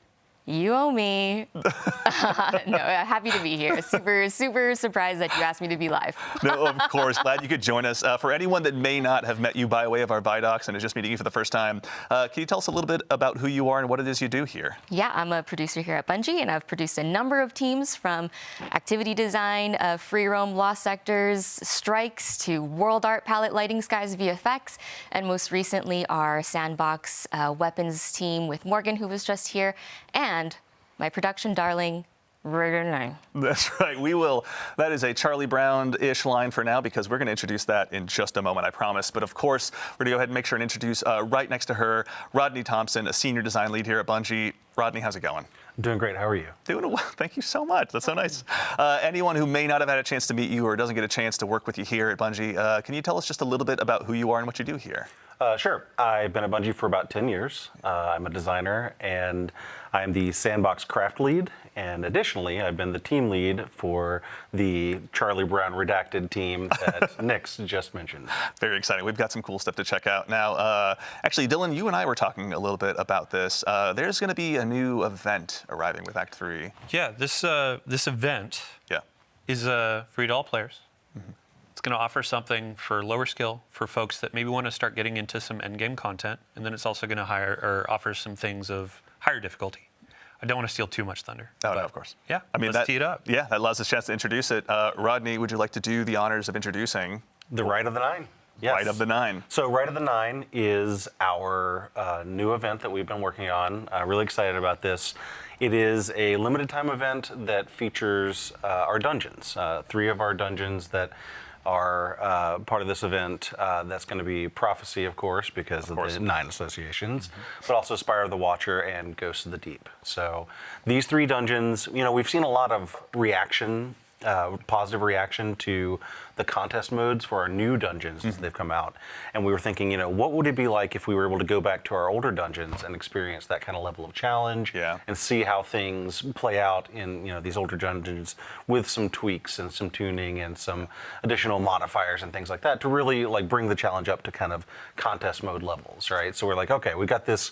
You owe me. No, happy to be here. Super, super surprised that you asked me to be live. No, of course. Glad you could join us. For anyone that may not have met you by way of our Vidocs and is just meeting you for the first time, can you tell us a little bit about who you are and what it is you do here? Yeah, I'm a producer here at Bungie, and I've produced a number of teams from activity design, free roam, lost sectors, strikes, to world art, palette, lighting, skies, VFX, and most recently our sandbox weapons team with Morgan, who was just here, and my production darling, Renee. That's right. We will. That is a Charlie Brown-ish line for now, because we're going to introduce that in just a moment, I promise. But of course, we're going to go ahead and make sure and introduce right next to her, Rodney Thompson, a senior design lead here at Bungie. Rodney, how's it going? I'm doing great. How are you? Doing well. Thank you so much. That's so nice. Anyone who may not have had a chance to meet you or doesn't get a chance to work with you here at Bungie, can you tell us just a little bit about who you are and what you do here? Sure. I've been at Bungie for about 10 years. I'm a designer, and I'm the sandbox craft lead. And additionally, I've been the team lead for the Charlie Brown redacted team that Nick's just mentioned. Very exciting. We've got some cool stuff to check out. Now, actually, Dylan, you and I were talking a little bit about this. There's going to be a new event arriving with Act 3. Yeah, this event is free to all players. It's going to offer something for lower skill for folks that maybe want to start getting into some endgame content, and then it's also going to offer some things of higher difficulty. I don't want to steal too much thunder. Oh, no, of course. Yeah, I mean, let's tee it up. Yeah, that allows us a chance to introduce it. Rodney, would you like to do the honors of introducing The Rite of the Nine. Yes. Rite of the Nine? So Rite of the Nine is our new event that we've been working on. Really excited about this. It is a limited time event that features our dungeons. 3 of our dungeons that are part of this event. That's going to be Prophecy, of course, because of the 9 associations, but also Spire of the Watcher and Ghosts of the Deep. So these 3 dungeons, we've seen a lot of reaction, positive reaction to the contest modes for our new dungeons as they've come out. And we were thinking, what would it be like if we were able to go back to our older dungeons and experience that kind of level of challenge and see how things play out in these older dungeons with some tweaks and some tuning and some additional modifiers and things like that to really bring the challenge up to kind of contest mode levels, right? So we're like, okay, we got this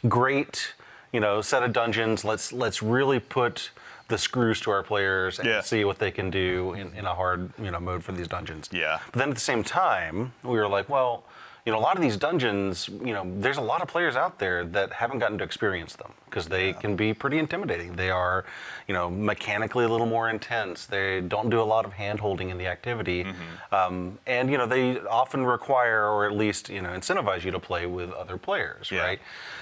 great set of dungeons. Let's really put the screws to our players and see what they can do in a hard mode for these dungeons. Yeah. But then at the same time, we were like, well, a lot of these dungeons, there's a lot of players out there that haven't gotten to experience them because they can be pretty intimidating. They are, mechanically a little more intense. They don't do a lot of hand-holding in the activity. And, they often require, or at least, incentivize you to play with other players, right?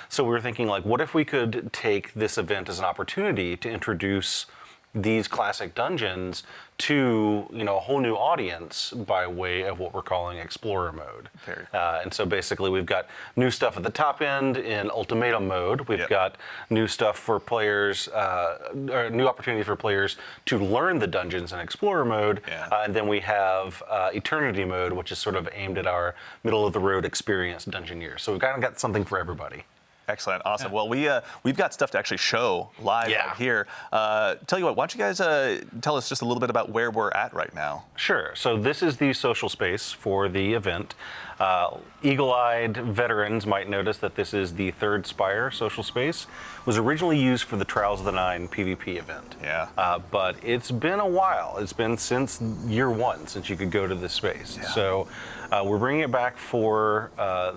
So we were thinking, what if we could take this event as an opportunity to introduce these classic dungeons to a whole new audience by way of what we're calling Explorer mode. And so basically we've got new stuff at the top end in Ultimatum mode. We've got new stuff for players, or new opportunities for players to learn the dungeons in Explorer mode. And then we have Eternity mode, which is sort of aimed at our middle of the road experienced dungeoneers. So we've kind of got something for everybody. Excellent, awesome. Well, we've got stuff to actually show live right here. Tell you what, why don't you guys tell us just a little bit about where we're at right now? Sure. So this is the social space for the event. Eagle-eyed veterans might notice that this is the 3rd Spire social space. It was originally used for the Trials of the Nine PvP event. But it's been a while. It's been since year 1 since you could go to this space. So we're bringing it back for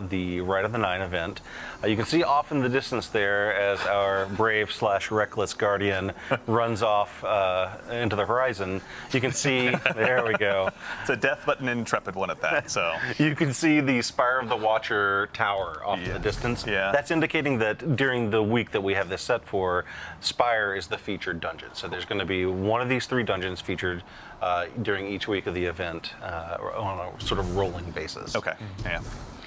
the Rite of the Nine event. You can see off in the distance there as our brave/reckless guardian runs off into the horizon. You can see, there we go. It's a death button intrepid one at that, so. You can see the Spire of the Watcher tower off in the distance. That's indicating that during the week that we have this set for, Spire is the featured dungeon. So there's going to be one of these 3 dungeons featured during each week of the event on a sort of rolling basis. Okay.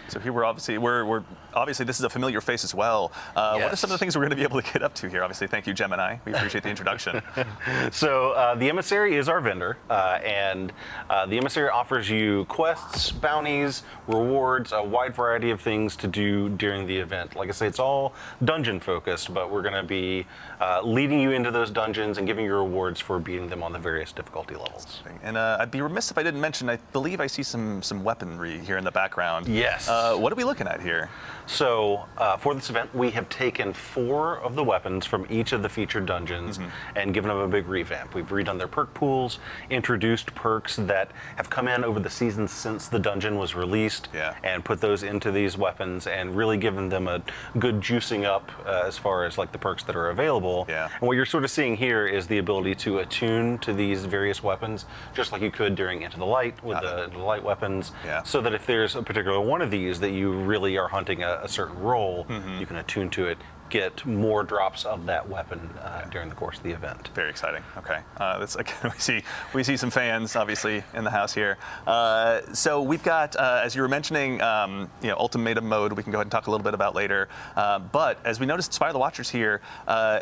So here we're obviously this is a familiar face as well. What are some of the things we're going to be able to get up to here? Obviously, thank you, Gemini. We appreciate the introduction. So the Emissary is our vendor, and the Emissary offers you quests, bounties, rewards, a wide variety of things to do during the event. Like I say, it's all dungeon focused, but we're going to be leading you into those dungeons and giving you rewards for beating them on the various difficulty levels. And I'd be remiss if I didn't mention, I believe I see some weaponry here in the background. Yes. What are we looking at here? So for this event, we have taken 4 of the weapons from each of the featured dungeons and given them a big revamp. We've redone their perk pools, introduced perks that have come in over the seasons since the dungeon was released, and put those into these weapons and really given them a good juicing up as far as the perks that are available. And what you're sort of seeing here is the ability to attune to these various weapons, just like you could during Into the Light with the light weapons, so that if there's a particular one of these that you really are hunting a certain role, you can attune to it get more drops of that weapon during the course of the event. Very exciting. Okay, that's again, we see some fans obviously in the house here. So we've got, as you were mentioning, ultimatum mode. We can go ahead and talk a little bit about later. But as we noticed, Spire the Watchers here,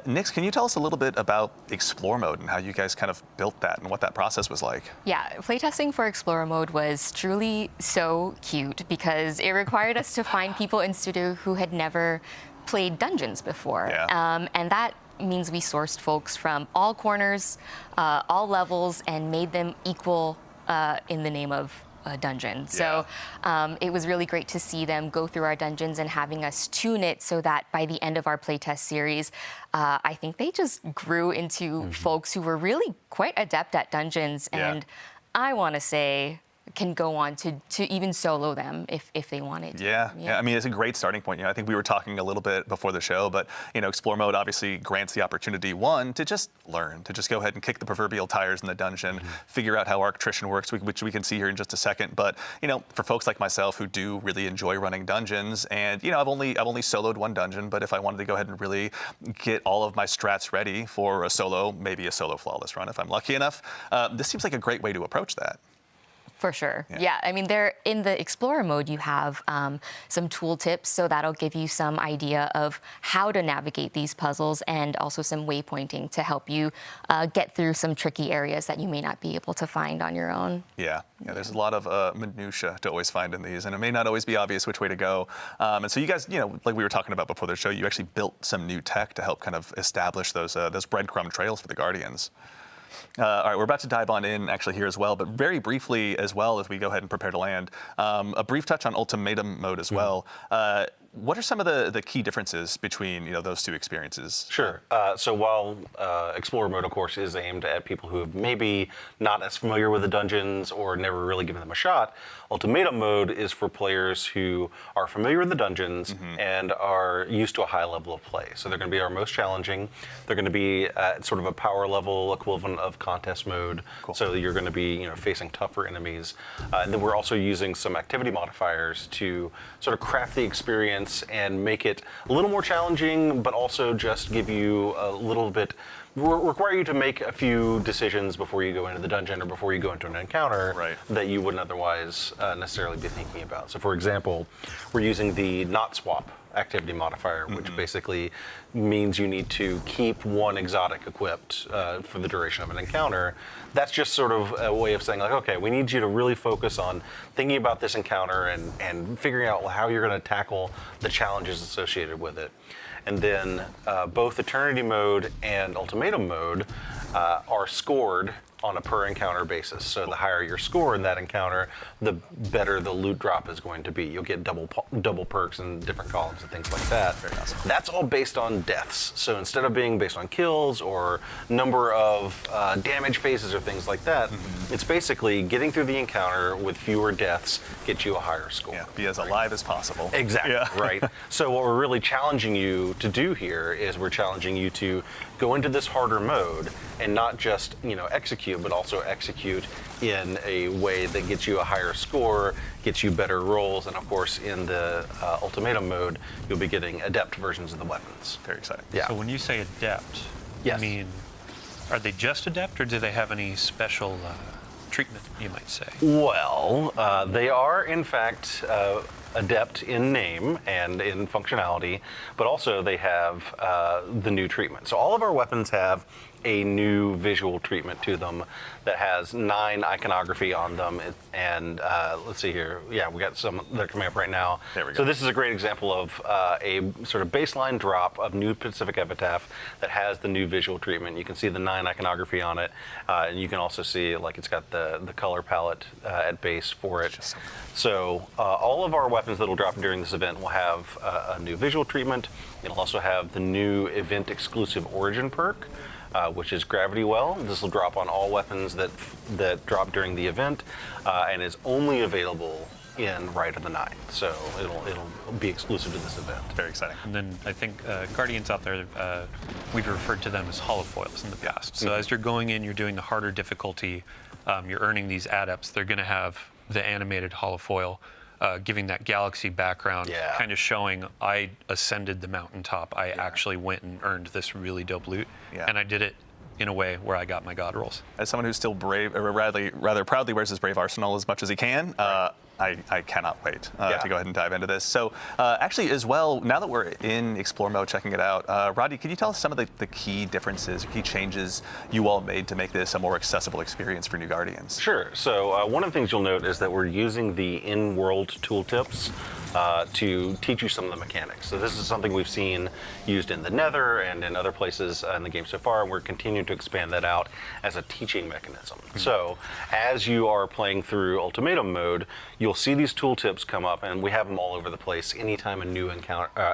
Nix, can you tell us a little bit about Explore mode and how you guys kind of built that and what that process was like? Yeah, playtesting for Explorer mode was truly so cute because it required us to find people in studio who had never played dungeons before. Yeah. And that means we sourced folks from all corners, all levels, and made them equal in the name of a dungeon. So it was really great to see them go through our dungeons and having us tune it so that by the end of our playtest series, I think they just grew into folks who were really quite adept at dungeons. And I want to say can go on to even solo them if they wanted to. Yeah, I mean, it's a great starting point. I think we were talking a little bit before the show, but Explore mode obviously grants the opportunity, one, to just learn, to just go ahead and kick the proverbial tires in the dungeon, figure out how Arctrition works, which we can see here in just a second. But for folks like myself who do really enjoy running dungeons, and I've only soloed one dungeon, but if I wanted to go ahead and really get all of my strats ready for a solo, maybe a solo flawless run if I'm lucky enough, this seems like a great way to approach that. For sure. Yeah. I mean, in the Explorer mode, you have some tool tips, so that'll give you some idea of how to navigate these puzzles and also some waypointing to help you get through some tricky areas that you may not be able to find on your own. Yeah, there's a lot of minutia to always find in these, and it may not always be obvious which way to go. And so you guys, like we were talking about before the show, you actually built some new tech to help kind of establish those breadcrumb trails for the Guardians. All right, we're about to dive on in actually here as well, but very briefly as well as we go ahead and prepare to land, a brief touch on ultimatum mode as well. What are some of the key differences between those two experiences? Sure. So while Explorer mode, of course, is aimed at people who have maybe not as familiar with the dungeons or never really given them a shot, Ultimatum mode is for players who are familiar with the dungeons and are used to a high level of play. So they're going to be our most challenging. They're going to be at sort of a power level equivalent of contest mode. Cool. So you're going to be facing tougher enemies. And then we're also using some activity modifiers to sort of craft the experience and make it a little more challenging, but also just give you a little bit, require you to make a few decisions before you go into the dungeon or before you go into an encounter that you wouldn't otherwise necessarily be thinking about. So for example, we're using the not swap activity modifier, which basically means you need to keep one exotic equipped for the duration of an encounter. That's just sort of a way of saying, like, okay, we need you to really focus on thinking about this encounter and figuring out how you're going to tackle the challenges associated with it. And then both Eternity mode and Ultimatum mode are scored on a per encounter basis. So the higher your score in that encounter, the better the loot drop is going to be. You'll get double perks in different columns and things like that. Very awesome. That's all based on deaths. So instead of being based on kills or number of damage phases or things like that, it's basically getting through the encounter with fewer deaths gets you a higher score. Yeah, be as alive as possible. Exactly, right. So what we're really challenging you to do here is we're challenging you to go into this harder mode and not just execute, but also execute in a way that gets you a higher score, gets you better rolls, and of course in the Ultimatum mode, you'll be getting adept versions of the weapons. Very exciting. Yeah. So when you say adept, Yes. I mean, are they just adept, or do they have any special treatment, you might say? Well, they are in fact adept in name and in functionality, but also they have the new treatment. So all of our weapons have a new visual treatment to them that has 9 iconography on them. And let's see here. Yeah, we got some that are coming up right now. There we go. So this is a great example of a sort of baseline drop of New Pacific Epitaph that has the new visual treatment. You can see the 9 iconography on it. And you can also see like it's got the color palette at base for it. So all of our weapons that will drop during this event will have a new visual treatment. It'll also have the new event exclusive origin perk, which is Gravity Well. This will drop on all weapons that drop during the event, and is only available in Rite of the Night. So it'll be exclusive to this event. Very exciting. And then I think Guardians out there, we've referred to them as holofoils in the past. So as you're going in, you're doing the harder difficulty, you're earning these adepts. They're going to have the animated holofoil giving that galaxy background, Yeah. kind of showing I ascended the mountaintop. I actually went and earned this really dope loot, Yeah. and I did it in a way where I got my god rolls. As someone who's still brave, or rather proudly wears his brave arsenal as much as he can, I cannot wait to go ahead and dive into this. So actually as well, now that we're in Explore mode, checking it out, Rodney, can you tell us some of the key differences, key changes you all made to make this a more accessible experience for new Guardians? Sure. So one of the things you'll note is that we're using the in-world tooltips to teach you some of the mechanics. So this is something we've seen used in the Nether and in other places in the game so far, and we're continuing to expand that out as a teaching mechanism. So as you are playing through Ultimatum mode, you'll see these tooltips come up, and we have them all over the place anytime a new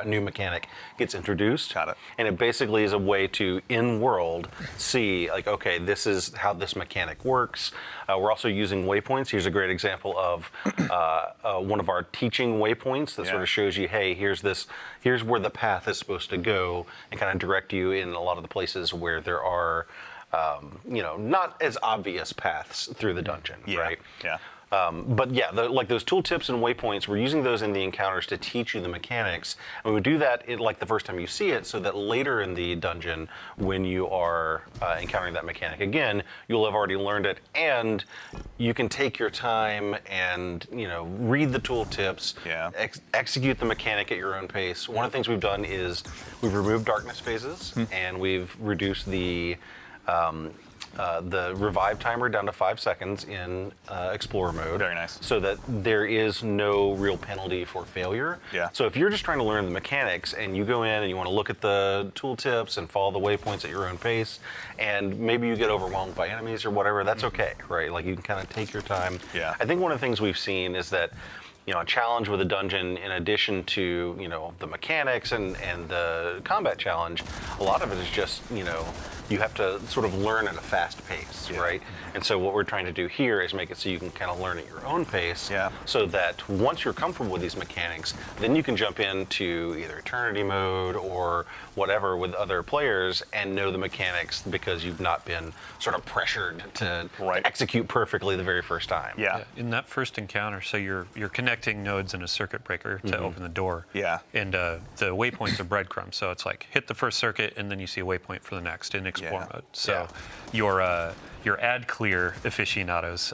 new mechanic gets introduced. Got it. And it basically is a way to, in-world, see, like, okay, this is how this mechanic works. We're also using waypoints. Here's a great example of one of our teaching waypoints that sort of shows you, hey, here's where the path is supposed to go, and kind of direct you in a lot of the places where there are, not as obvious paths through the dungeon, right? Yeah. But yeah, like those tooltips and waypoints, we're using those in the encounters to teach you the mechanics. And we do that like the first time you see it, so that later in the dungeon, when you are encountering that mechanic again, you'll have already learned it, and you can take your time and read the tooltips, execute the mechanic at your own pace. One of the things we've done is we've removed darkness phases, and we've reduced the revive timer down to 5 seconds in Explorer mode. Very nice. So that there is no real penalty for failure. Yeah. So if you're just trying to learn the mechanics and you go in and you want to look at the tooltips and follow the waypoints at your own pace, and maybe you get overwhelmed by enemies or whatever, that's okay, right? Like you can kind of take your time. Yeah. I think one of the things we've seen is that a challenge with a dungeon, in addition to the mechanics and the combat challenge, a lot of it is just you have to sort of learn at a fast pace, right? And so what we're trying to do here is make it so you can kind of learn at your own pace, so that once you're comfortable with these mechanics, then you can jump into either Eternity mode or whatever with other players and know the mechanics because you've not been sort of pressured to execute perfectly the very first time. Yeah. In that first encounter, so you're connecting nodes in a circuit breaker to open the door. Yeah. And the waypoints are breadcrumbs, so it's like hit the first circuit and then you see a waypoint for the next in Explore mode. So your ad clear aficionados,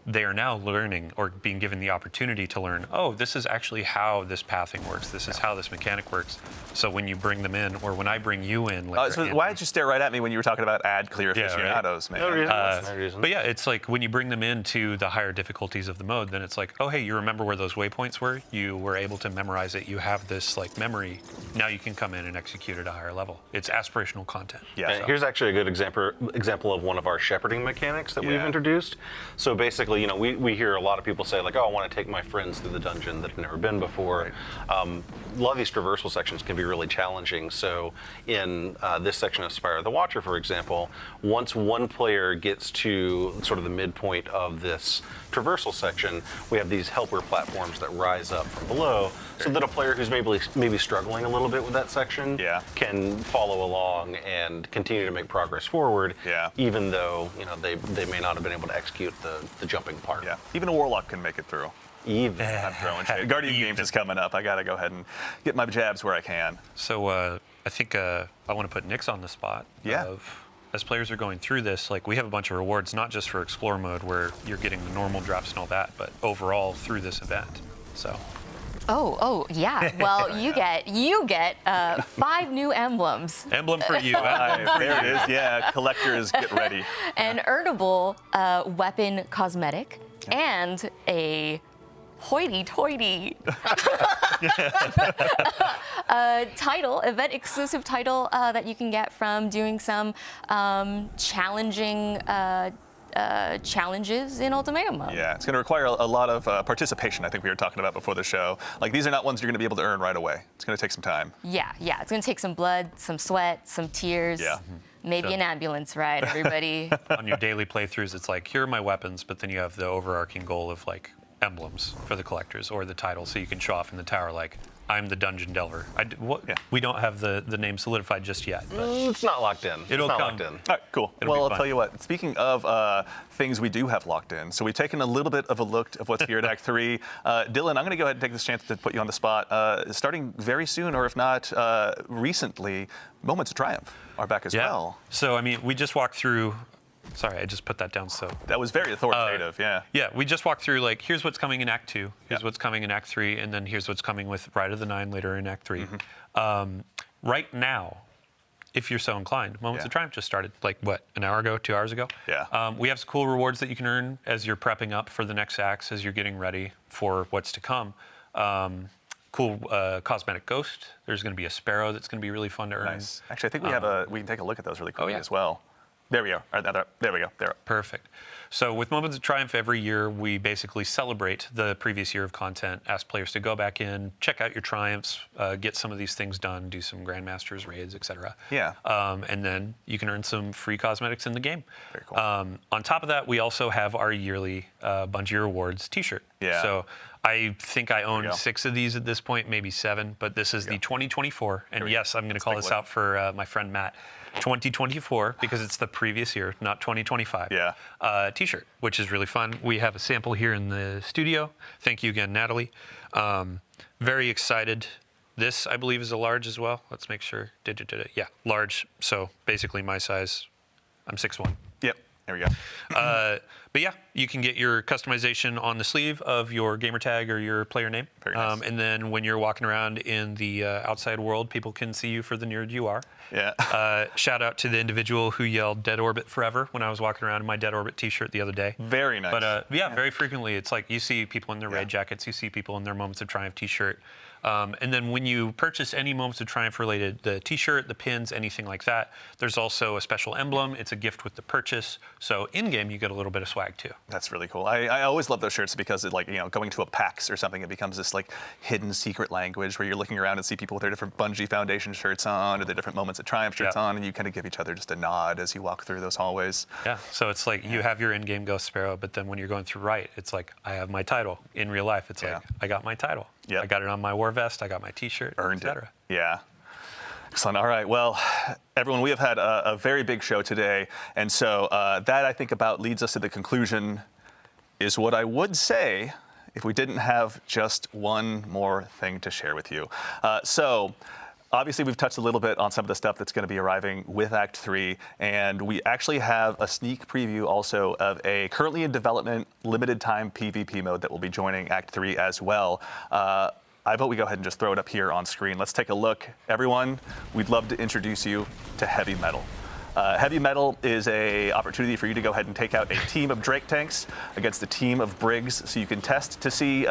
they are now learning or being given the opportunity to learn, oh, this is actually how this pathing works. This is how this mechanic works. So when you bring them in, or when I bring you in, So why did you stare right at me when you were talking about ad clear aficionados, man? No reason. But yeah, it's like when you bring them into the higher difficulties of the mode, then it's like, oh, hey, you remember where those waypoints were? You were able to memorize it. You have this like memory. Now you can come in and execute at a higher level. It's aspirational content. Yeah. And here's actually a good example of one of our shepherding mechanics that we've introduced. So basically, we hear a lot of people say like, oh, I want to take my friends through the dungeon that have never been before. A lot of these traversal sections can be really challenging. So in this section of Spire of the Watcher, for example, once one player gets to sort of the midpoint of this traversal section, we have these helper platforms that rise up from below, so that a player who's maybe struggling a little bit with that section can follow along and continue to make progress forward, even though they may not have been able to execute the jumping part. Yeah. Even a warlock can make it through. Even. I'm throwing shade. Guardian Games is coming up. I got to go ahead and get my jabs where I can. So I think I want to put Nix on the spot. As players are going through this, like we have a bunch of rewards, not just for Explore mode where you're getting the normal drops and all that, but overall through this event. So. Oh, yeah. Well, you get 5 new emblems. Emblem for you. There it is. Yeah, collectors, get ready. An earnable weapon cosmetic and a hoity-toity event exclusive title that you can get from doing some challenging challenges in Ultimatum mode. Yeah, it's going to require a lot of participation, I think we were talking about before the show. Like, these are not ones you're going to be able to earn right away. It's going to take some time. Yeah. It's going to take some blood, some sweat, some tears. Yeah. Maybe an ambulance ride, everybody. On your daily playthroughs, it's like, here are my weapons, but then you have the overarching goal of like emblems for the collectors or the title, so you can show off in the tower like, I'm the Dungeon Delver. We don't have the name solidified just yet. But It's not locked in. It'll it's not come. locked in. All right, cool. It'll be Well, I'll fun. tell you what. Speaking of things we do have locked in, so we've taken a little bit of a look of what's here at Act 3. Dylan, I'm going to go ahead and take this chance to put you on the spot. Starting very soon, or if not recently, Moments of Triumph are back as well. So, I mean, we just walked through. Sorry, I just put that down. So. That was very authoritative, yeah. Yeah, we just walked through, like, here's what's coming in Act 2, here's what's coming in Act 3, and then here's what's coming with Ride of the Nine later in Act 3. Right now, if you're so inclined, Moments of Triumph just started, like, what, an hour ago, 2 hours ago? Yeah. We have some cool rewards that you can earn as you're prepping up for the next acts, as you're getting ready for what's to come. Cool cosmetic ghost. There's going to be a sparrow that's going to be really fun to earn. Nice. Actually, I think we can take a look at those really quickly yeah. as well. There we go. There we go. There. Perfect. So with Moments of Triumph every year, we basically celebrate the previous year of content, ask players to go back in, check out your triumphs, get some of these things done, do some Grandmasters raids, etc. Yeah. And then you can earn some free cosmetics in the game. Very cool. On top of that, we also have our yearly Bungie Rewards T-shirt. Yeah. So I think I own we go. 6 of these at this point, maybe 7, but this is the 2024. And yes, I'm going to call take a this look. out for my friend Matt. 2024, because it's the previous year, not 2025. Yeah. T-shirt, which is really fun. We have a sample here in the studio. Thank you again, Natalie. Very excited. This, I believe, is a large as well. Let's make sure. Yeah, large. So basically my size. I'm 6'1". Yep. There we go. But yeah, you can get your customization on the sleeve of your gamer tag or your player name. Very nice. And then when you're walking around in the outside world, people can see you for the nerd you are. Yeah. Shout out to the individual who yelled Dead Orbit Forever when I was walking around in my Dead Orbit t-shirt the other day. Very nice. But yeah, very frequently it's like you see people in their raid jackets, you see people in their Moments of Triumph t-shirt. And then when you purchase any Moments of Triumph related, the t-shirt, the pins, anything like that, there's also a special emblem. It's a gift with the purchase. So in-game, you get a little bit of swag too. That's really cool. I always love those shirts because it, like, you know, going to a PAX or something, it becomes this like hidden secret language where you're looking around and see people with their different Bungie Foundation shirts on or their different Moments of Triumph shirts on, and you kind of give each other just a nod as you walk through those hallways. Yeah, so it's like you have your in-game Ghost Sparrow, but then when you're going through Rite, it's like, I have my title. In real life, it's like, I got my title. Yep. I got it on my war vest, I got my t-shirt, Earned etc. it. Yeah. Excellent. All right. Well, everyone, we have had a very big show today. And so that, I think, about leads us to the conclusion is what I would say if we didn't have just one more thing to share with you. So obviously, we've touched a little bit on some of the stuff that's going to be arriving with Act 3, and we actually have a sneak preview also of a currently in development limited time PvP mode that will be joining Act 3 as well. I vote we go ahead and just throw it up here on screen. Let's take a look. Everyone, we'd love to introduce you to Heavy Metal. Heavy Metal is an opportunity for you to go ahead and take out a team of Drake tanks against a team of Briggs, so you can test to see,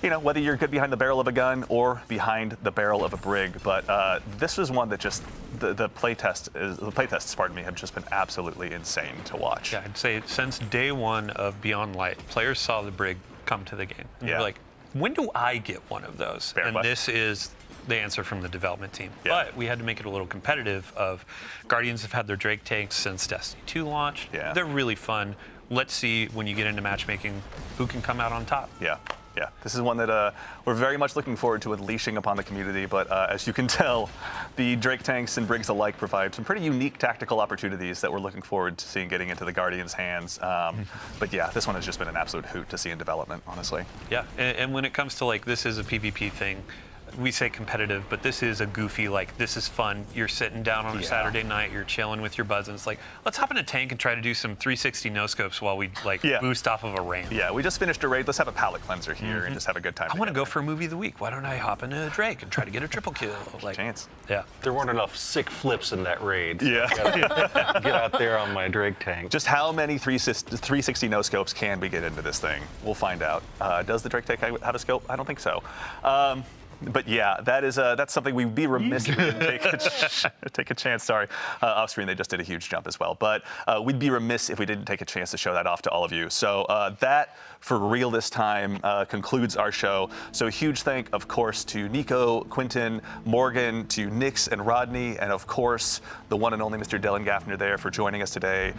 you know, whether you're good behind the barrel of a gun or behind the barrel of a Brig. But this is one that just the playtests, pardon me, have just been absolutely insane to watch. Yeah, I'd say since day one of Beyond Light, players saw the Brig come to the game. And they're like, when do I get one of those? Fair and question. this is the answer from the development team. Yeah. But we had to make it a little competitive. Guardians have had their Drake tanks since Destiny 2 launched. Yeah. They're really fun. Let's see, when you get into matchmaking, who can come out on top. Yeah. Yeah, this is one that we're very much looking forward to unleashing upon the community, but as you can tell, the Drake tanks and Briggs alike provide some pretty unique tactical opportunities that we're looking forward to seeing getting into the Guardians' hands. But yeah, this one has just been an absolute hoot to see in development, honestly. Yeah, and when it comes to, like, this is a PvP thing, we say competitive, but this is a goofy, like, this is fun. You're sitting down on a Saturday night, you're chilling with your buds, and it's like, let's hop in a tank and try to do some 360 no-scopes while we, like, boost off of a ramp. Yeah, we just finished a raid. Let's have a palate cleanser here and just have a good time. I want to go for a movie of the week. Why don't I hop into a Drake and try to get a triple kill? Like, chance. Yeah. There weren't enough sick flips in that raid. So Yeah. I gotta get out there on my Drake tank. Just how many 360 no scopes can we get into this thing? We'll find out. Does the Drake tank have a scope? I don't think so. But yeah, that's something we'd be remiss if we didn't take a chance. Sorry, off screen they just did a huge jump as well. But we'd be remiss if we didn't take a chance to show that off to all of you. So that, for real this time, concludes our show. So a huge thank, of course, to Nico, Quentin, Morgan, to Nix and Rodney, and of course the one and only Mr. Dylan Gaffner there for joining us today.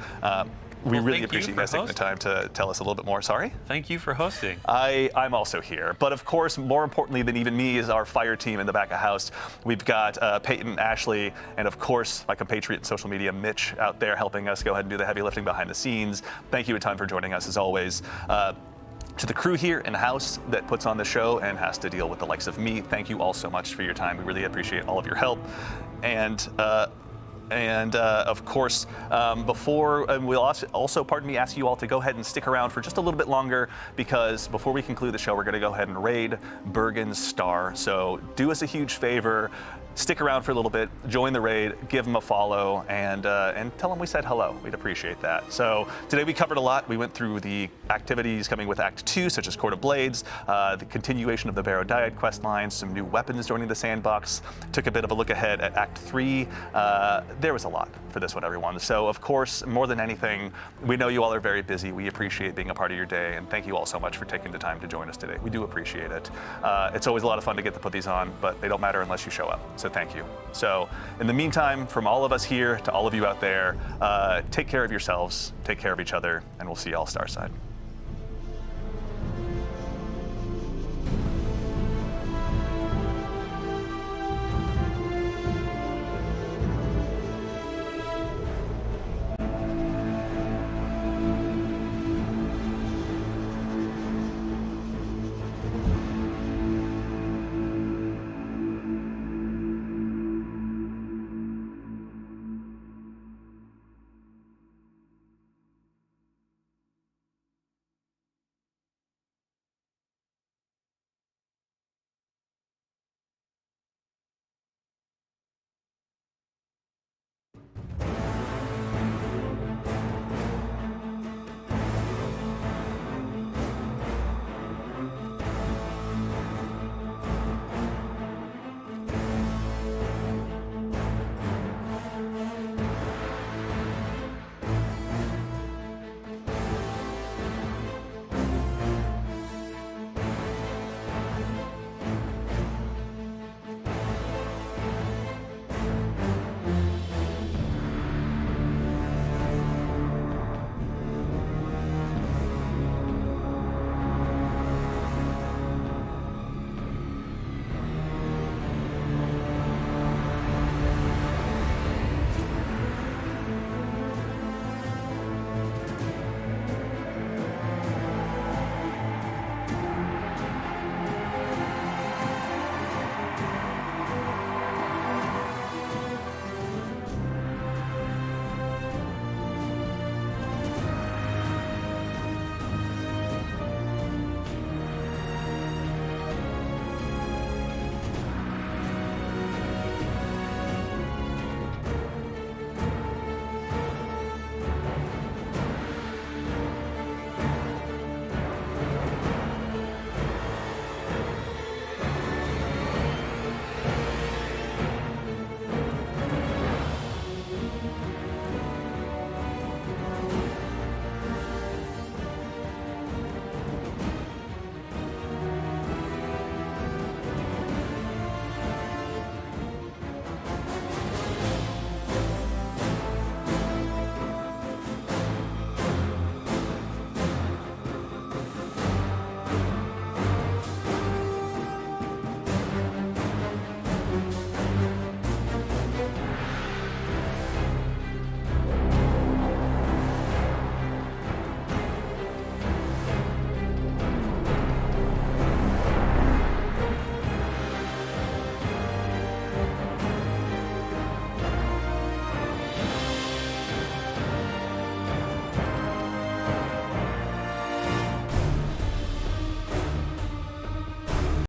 We really thank you appreciate you for guys taking the time to tell us a little bit more. Sorry? Thank you for hosting. I'm also here. But of course, more importantly than even me is our fire team in the back of house. We've got Peyton, Ashley, and of course, my compatriot in social media, Mitch, out there helping us go ahead and do the heavy lifting behind the scenes. Thank you a ton for joining us, as always. To the crew here in-house that puts on the show and has to deal with the likes of me, thank you all so much for your time. We really appreciate all of your help. And of course, we'll also, pardon me, ask you all to go ahead and stick around for just a little bit longer, because before we conclude the show, we're going to go ahead and raid Bergen's star. So do us a huge favor. Stick around for a little bit, join the raid, give them a follow, and tell them we said hello. We'd appreciate that. So today we covered a lot. We went through the activities coming with Act 2, such as Court of Blades, the continuation of the Barrow Dyad quest line, some new weapons joining the sandbox, took a bit of a look ahead at Act 3. There was a lot for this one, everyone. So of course, more than anything, we know you all are very busy. We appreciate being a part of your day, and thank you all so much for taking the time to join us today. We do appreciate it. It's always a lot of fun to get to put these on, but they don't matter unless you show up. So thank you. So in the meantime, from all of us here to all of you out there, take care of yourselves, take care of each other, and we'll see you all Starside.